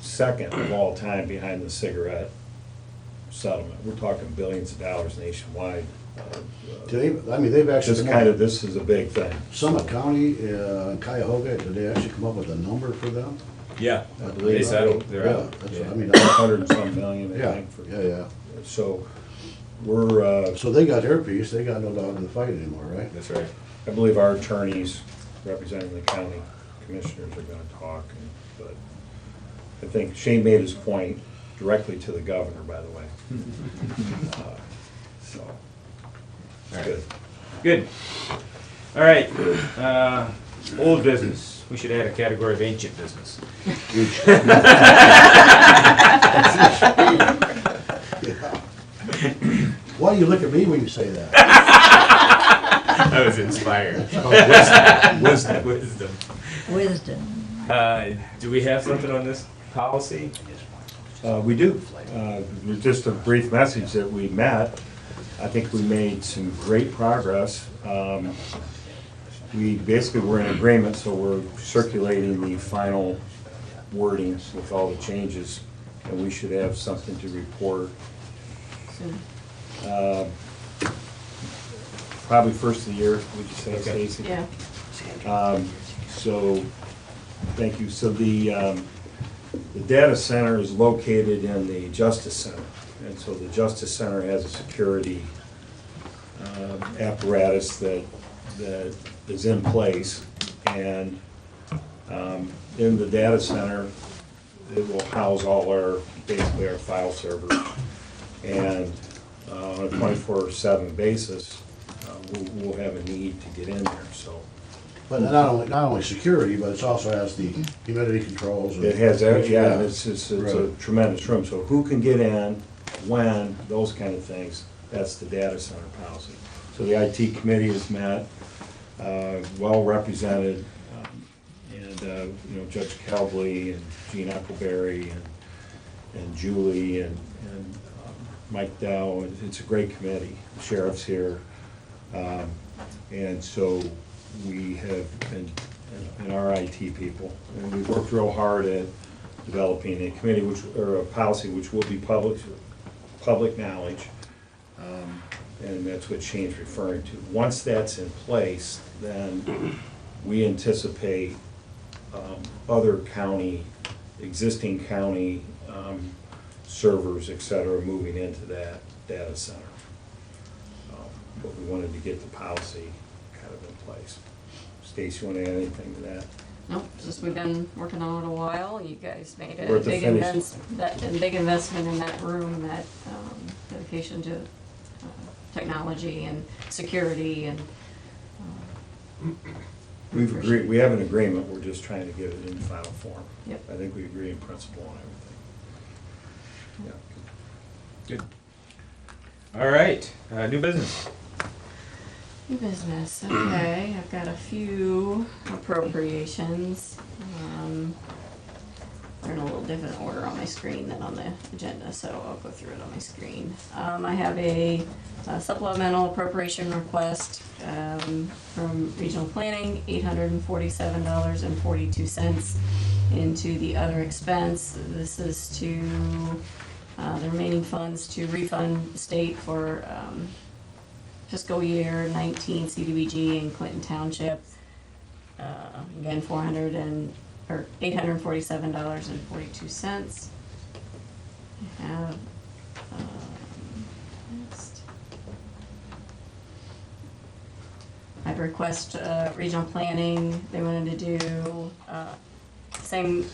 second of all time behind the cigarette settlement. We're talking billions of dollars nationwide. I mean, they've actually. Just kind of, this is a big thing. Summit County, Cuyahoga, did they actually come up with a number for them? Yeah, I believe they settled. They're out. That's Yeah. what I mean. 100 and some million, I think. Yeah. So we're. So they got their piece. They got no dog in the fight anymore, right? That's right. I believe our attorneys representing the county commissioners are going to talk, but I think Shane made his point directly to the governor, by the way. So, All right. good. Good. All right. Old business. We should add a category of ancient business. Why do you look at me when you say that? I was inspired. Wisdom. Do we have something on this policy? We do. Just a brief message that we met. I think we made some great progress. We basically were in agreement, so we're circulating the final wording with all the changes, and we should have something to report. Probably first of the year, would you say, Okay. Stacy? Yeah. So, thank you. So the data center is located in the Justice Center. And so the Justice Center has a security apparatus that is in place. And in the data center, it will house all our, basically our file servers. And on a 24/7 basis, we'll have a need to get in there, so. But not only security, but it also has the humidity controls. And It has, yeah, it's Right. a tremendous room, so who can get in, when, those kind of things, that's the data center policy. So the IT committee has met, well represented, and, you know, Judge Calbley and Gene Eckleberry and Julie and Mike Dow, and it's a great committee. The sheriff's here. And so we have been, and our IT people, and we've worked real hard at developing a committee which, or a policy which will be public knowledge. And that's what Shane's referring to. Once that's in place, then we anticipate other county, existing county servers, et cetera, moving into that data center. But we wanted to get the policy kind of in place. Stacy, you want to add anything to that? Nope, just we've been working on it a while. You guys made We're a at the big finish. big investment in that room, that dedication to technology and security and. We've agreed, we have an agreement, we're just trying to get it in final form. Yep. I think we agree in principle on everything. Yeah. Good. All right, new business. New business, okay, I've got a few appropriations. They're in a little different order on my screen than on the agenda, so I'll go through it on my screen. I have a supplemental appropriation request from Regional Planning, $847.42 into the other expense. This is to the remaining funds to refund the state for fiscal year 19 CDBG in Clinton Township. Again, $847.42. I have next. I'd request Regional Planning. They wanted to do same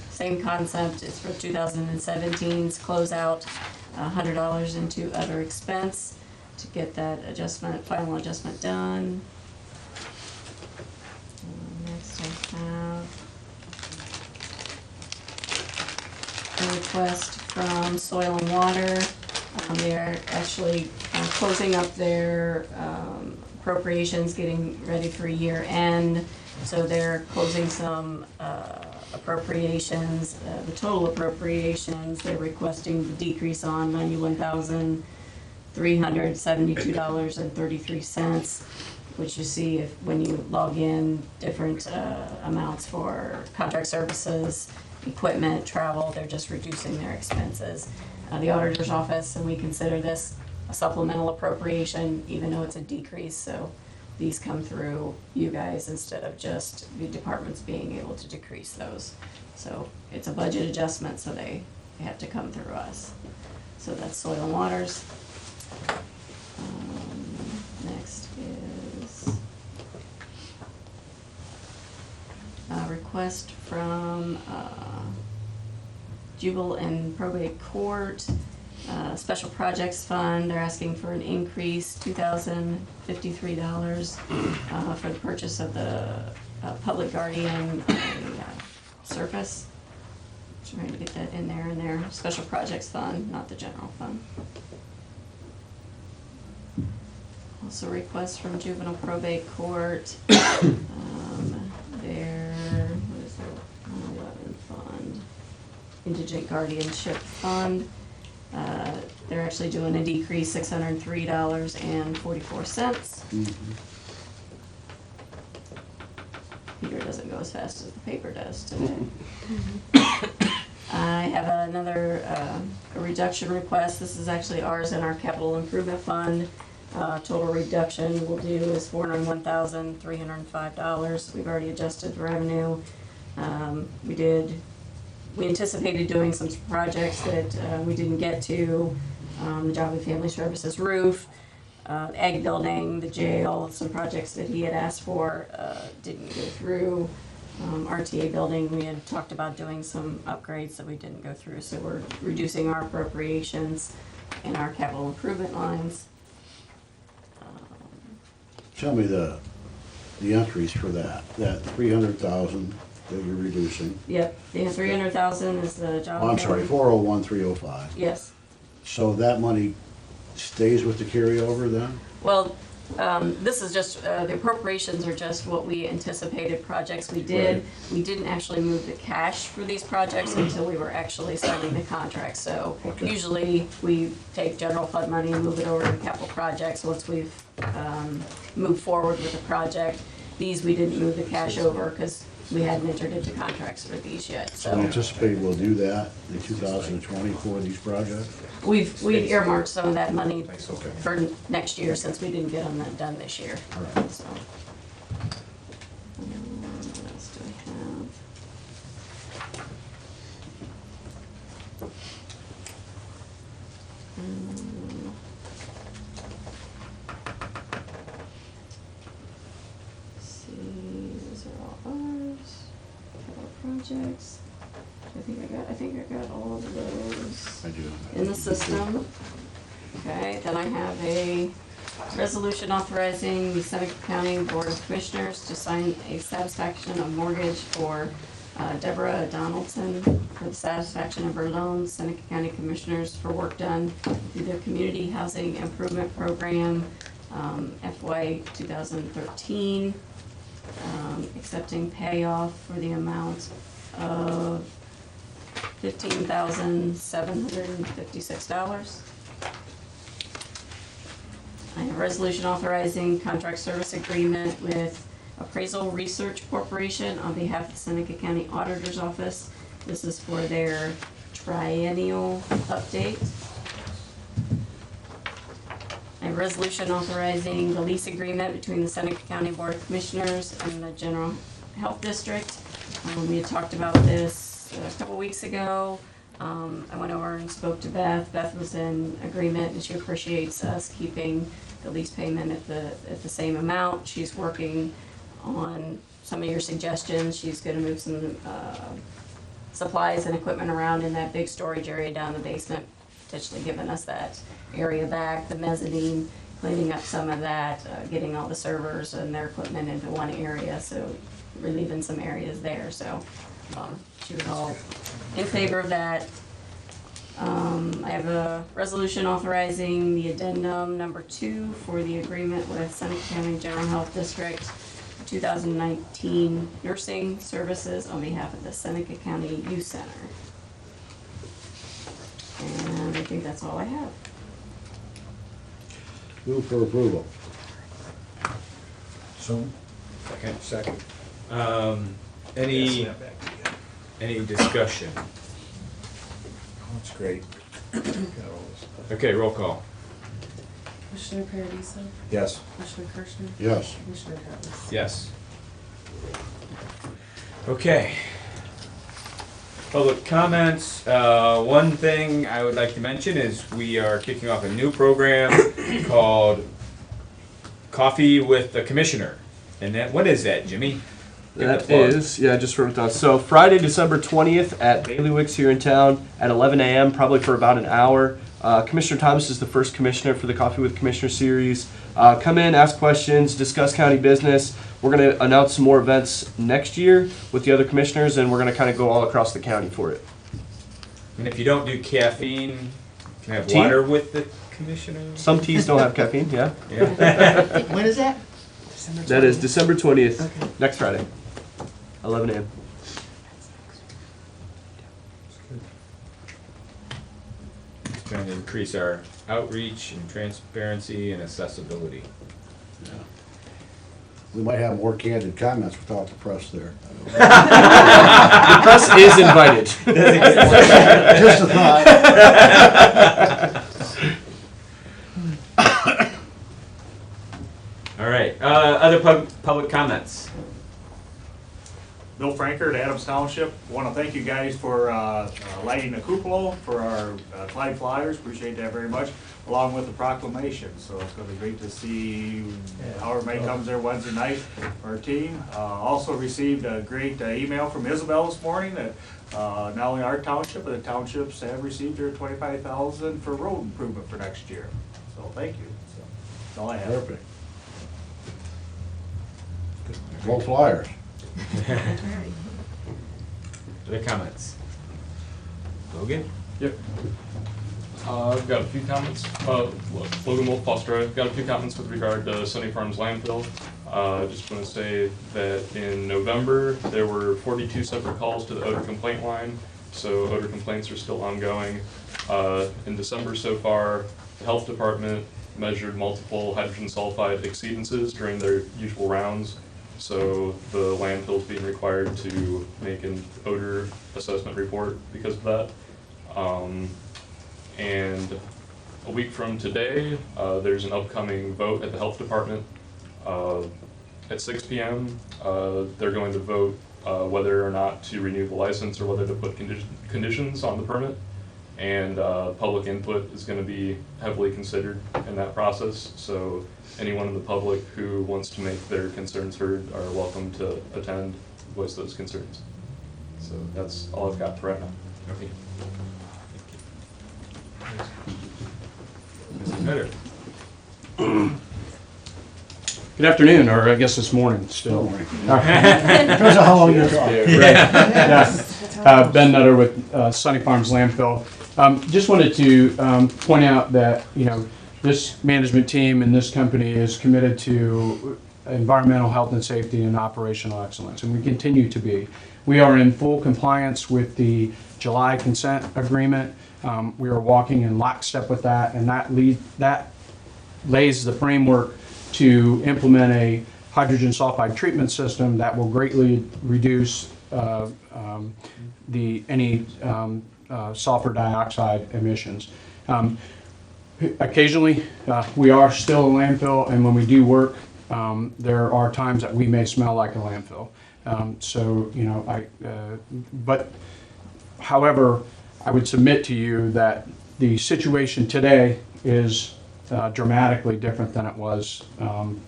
concept. It's for 2017's closeout. $100 into other expense to get that final adjustment done. Next I have a request from Soil and Water. They're actually closing up their appropriations, getting ready for year end. So they're closing some appropriations. The total appropriations, they're requesting the decrease on $91,372.33, which you see when you log in different amounts for contract services, equipment, travel. They're just reducing their expenses. The auditor's office, and we consider this a supplemental appropriation, even though it's a decrease. So these come through you guys instead of just the departments being able to decrease those. So it's a budget adjustment, so they have to come through us. So that's Soil and Waters. Next is a request from Juvenile and Probate Court, Special Projects Fund. They're asking for an increase, $2,053 for the purchase of the Public Guardian Surface. Trying to get that in their Special Projects Fund, not the general fund. Also request from Juvenile Probate Court, their, what is their 111 fund? Indigent Guardianship Fund. They're actually doing a decrease, $603.44. Peter doesn't go as fast as the paper does today. I have another a reduction request. This is actually ours in our capital improvement fund. Total reduction we'll do is $401,305. We've already adjusted the revenue. We anticipated doing some projects that we didn't get to. The Job and Family Services roof, ag building, the jail, some projects that he had asked for didn't go through. RTA building, we had talked about doing some upgrades that we didn't go through, so we're reducing our appropriations in our capital improvement lines. Tell me the entries for that 300,000 that you're reducing. Yep, the 300,000 is the job. Oh, I'm sorry, 401,305. Yes. So that money stays with the carryover then? Well, This is just, the appropriations are just what we anticipated projects we did. Right. We didn't actually move the cash for these projects until we were actually signing the contract. So Okay. usually we take general fund money and move it over to capital projects once we've moved forward with the project. These, we didn't move the cash over because we hadn't entered into contracts for these yet, So so. anticipate we'll do that in 2020 for these projects? We've earmarked some of that money Okay. for next year since we didn't get them done this year. All right. So. What else do we have? Let's see, these are all ours. Capital projects. I think I got all of those I do. in the system. Okay, then I have a resolution authorizing the Seneca County Board of Commissioners to sign a satisfaction of mortgage for Deborah Donaldson for the satisfaction of her loans, Seneca County Commissioners for work done through the Community Housing Improvement Program, FY 2013, accepting payoff for the amount of $15,756. I have a resolution authorizing contract service agreement with Appraisal Research Corporation on behalf of the Seneca County Auditor's Office. This is for their triennial update. I have a resolution authorizing the lease agreement between the Seneca County Board of Commissioners and the General Health District. We had talked about this a couple weeks ago. I went over and spoke to Beth. Beth was in agreement and she appreciates us keeping the lease payment at the same amount. She's working on some of your suggestions. She's gonna move some supplies and equipment around in that big storage area down the basement, potentially giving us that area back, the mezzanine, cleaning up some of that, getting all the servers and their equipment into one area, so relieving some areas there, so she was all in favor of that. I have a resolution authorizing the addendum number 2 for the agreement with Seneca County General Health District 2019 nursing services on behalf of the Seneca County Youth Center. And I think that's all I have. Move for approval. So, Second. Any discussion? that's great. Got all this. Okay, roll call. Commissioner Paradiso? Yes. Commissioner Kirschner? Yes. Commissioner Travis? Yes. Okay. Public comments. One thing I would like to mention is we are kicking off a new program called Coffee with the Commissioner. And that, what is that, Jimmy? Give it a That plug. is, yeah, I just wrote it down. So Friday, December 20th at Bailiwicks here in town at 11 a.m., probably for about an hour. Commissioner Thomas is the first commissioner for the Coffee with Commissioner series. Come in, ask questions, discuss county business. We're going to announce some more events next year with the other commissioners, and we're going to kind of go all across the county for it. And if you don't do caffeine, can I have Tea? water with the commissioner? Some teas don't have caffeine, yeah. Yeah. When is that? That is December 20th, next Friday, 11 a.m. Trying to increase our outreach and transparency and accessibility. We might have more candid comments without the press there. The press is invited. Just a thought. All right, other public comments? Bill Franker at Adams Township. Want to thank you guys for lighting the cupola for our Clyde Flyers. Appreciate that very much, along with the proclamation. So it's going to be great to see however many comes there Wednesday night for our team. Also received a great email from Isabel this morning that not only our township, but the townships have received their $25,000 for road improvement for next year. So thank you. So that's all I have. Perfect. Go Flyers. Other comments? Logan? Yep. I've got a few comments. Logan Wolf, Foster. I've got a few comments with regard to Sunny Farms landfill. Just want to say that in November, there were 42 separate calls to the odor complaint line, so odor complaints are still ongoing. In December so far, the health department measured multiple hydrogen sulfide exceedances during their usual rounds, so the landfill is being required to make an odor assessment report because of that. And a week from today, there's an upcoming vote at the health department. At 6 p.m., they're going to vote whether or not to renew the license or whether to put conditions on the permit. And public input is going to be heavily considered in that process. So anyone in the public who wants to make their concerns heard are welcome to attend, voice those concerns. So that's all I've got for right now. Okay. Mr. Cutter. Good afternoon, or I guess it's morning still. Depends on how long you're talking. Yeah. Ben Nutter with Sunny Farms Landfill. Just wanted to point out that, you know, this management team and this company is committed to environmental health and safety and operational excellence, and we continue to be. We are in full compliance with the July consent agreement. We are walking in lockstep with that, and that lays the framework to implement a hydrogen sulfide treatment system that will greatly reduce any sulfur dioxide emissions. Occasionally, we are still a landfill, and when we do work, there are times that we may smell like a landfill. So, you know, but however, I would submit to you that the situation today is dramatically different than it was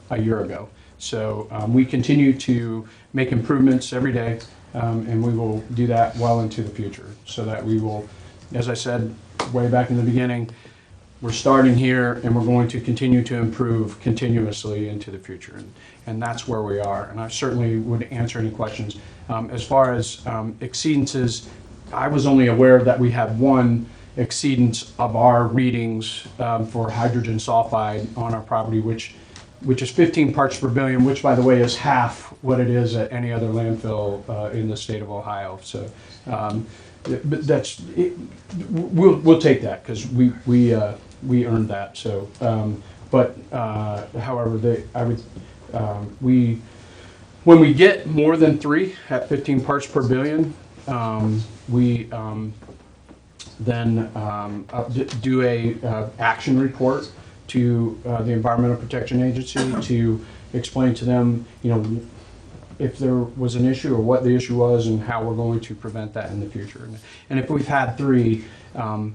a year ago. So we continue to make improvements every day, and we will do that well into the future, so that we will, as I said way back in the beginning, we're starting here and we're going to continue to improve continuously into the future, and that's where we are. And I certainly would answer any questions. As far as exceedances, I was only aware that we had one exceedance of our readings for hydrogen sulfide on our property, which is 15 parts per billion, which, by the way, is half what it is at any other landfill in the state of Ohio. So but that's it. We'll take that because we earned that. So, however, when we get more than 3 at 15 parts per billion, we then do a action report to the Environmental Protection Agency to explain to them, you know, if there was an issue or what the issue was and how we're going to prevent that in the future. And if we've had 3, I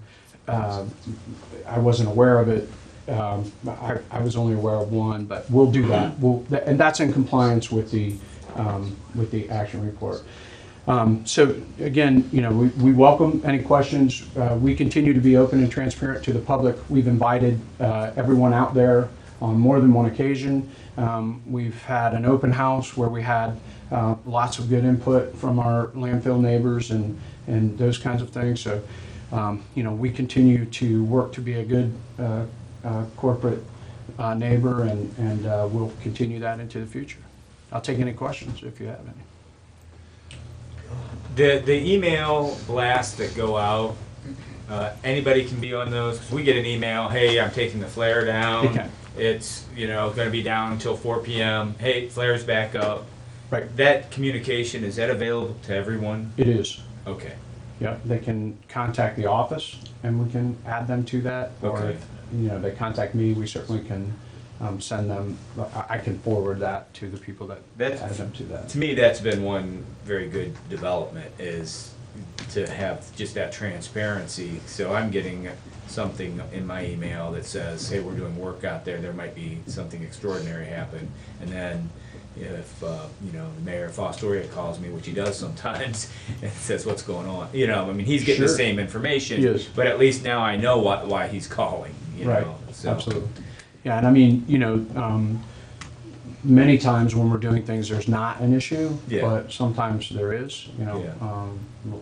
wasn't aware of it. I was only aware of 1, but we'll do that. And that's in compliance with the action report. So again, you know, we welcome any questions. We continue to be open and transparent to the public. We've invited everyone out there on more than one occasion. We've had an open house where we had lots of good input from our landfill neighbors and those kinds of things. So, you know, we continue to work to be a good corporate neighbor, and we'll continue that into the future. I'll take any questions if you have any. The email blasts that go out, anybody can be on those. 'Cause we get an email, hey, I'm taking the flare down. Okay. It's, you know, going to be down until 4 p.m. Hey, flare's back up. Right. That communication, is that available to everyone? It is. Okay. Yeah, they can contact the office, and we can add them to that. Or Okay. if, you know, they contact me, we certainly can send them. I can forward that to the people that add them to that. To me, that's been one very good development, is to have just that transparency. So I'm getting something in my email that says, hey, we're doing work out there, there might be something extraordinary happen. And then if, you know, Mayor Fostoria calls me, which he does sometimes, and says, what's going on? You know, I mean, he's getting the Sure. same information, He is. but at least now I know why he's calling, you Right, know. So. absolutely. Yeah, and I mean, you know, many times when we're doing things, there's not an issue, Yeah. but sometimes there is, you know. Yeah.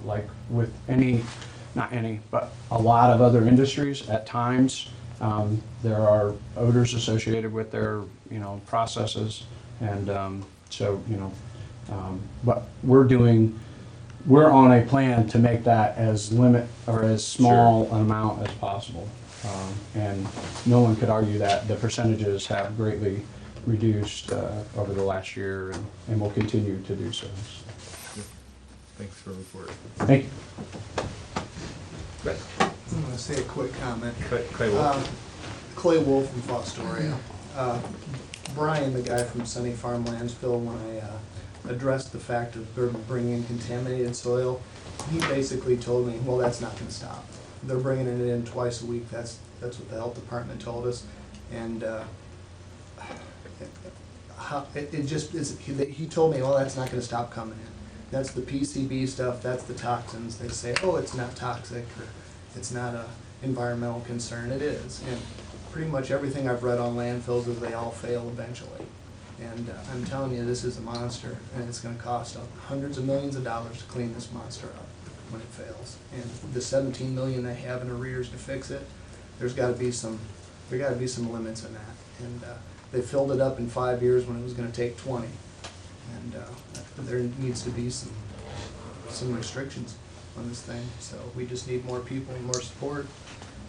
Like with any not any, but a lot of other industries at times. There are odors associated with their, processes, and so, but we're on a plan to make that as small an amount as possible. And no one could argue that the percentages have greatly reduced over the last year and will continue to do so. Thanks for the report. Thank you. I'm going to say a quick comment. Clay Wolf. Clay Wolf from Fostoria. Brian, the guy from Sunny Farm Landsville, when I addressed the fact of they're bringing in contaminated soil, he basically told me, well, that's not going to stop. They're bringing it in twice a week. That's what the health department told us. And he told me, well, that's not going to stop coming in. That's the PCB stuff, that's the toxins. They say, oh, it's not toxic, or it's not a environmental concern. It is. And pretty much everything I've read on landfills is they all fail eventually. And I'm telling you, this is a monster, and it's going to cost hundreds of millions of dollars to clean this monster up when it fails. And the 17 million they have in arrears to fix it, there got to be some limits in that. And they filled it up in 5 years when it was going to take 20. And there needs to be some restrictions on this thing. So we just need more people and more support.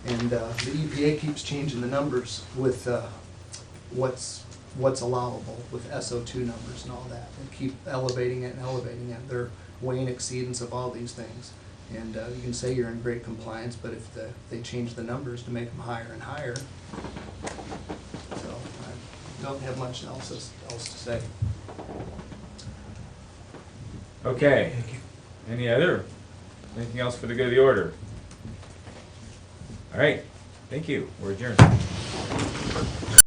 And the EPA keeps changing the numbers with what's allowable with SO2 numbers and all that. They keep elevating it and elevating it. They're weighing exceedance of all these things. And you can say you're in great compliance, but if they change the numbers to make them higher and higher, so I don't have much else to say. Okay. Anything else for the good of the order? All right. Thank you. We're adjourned.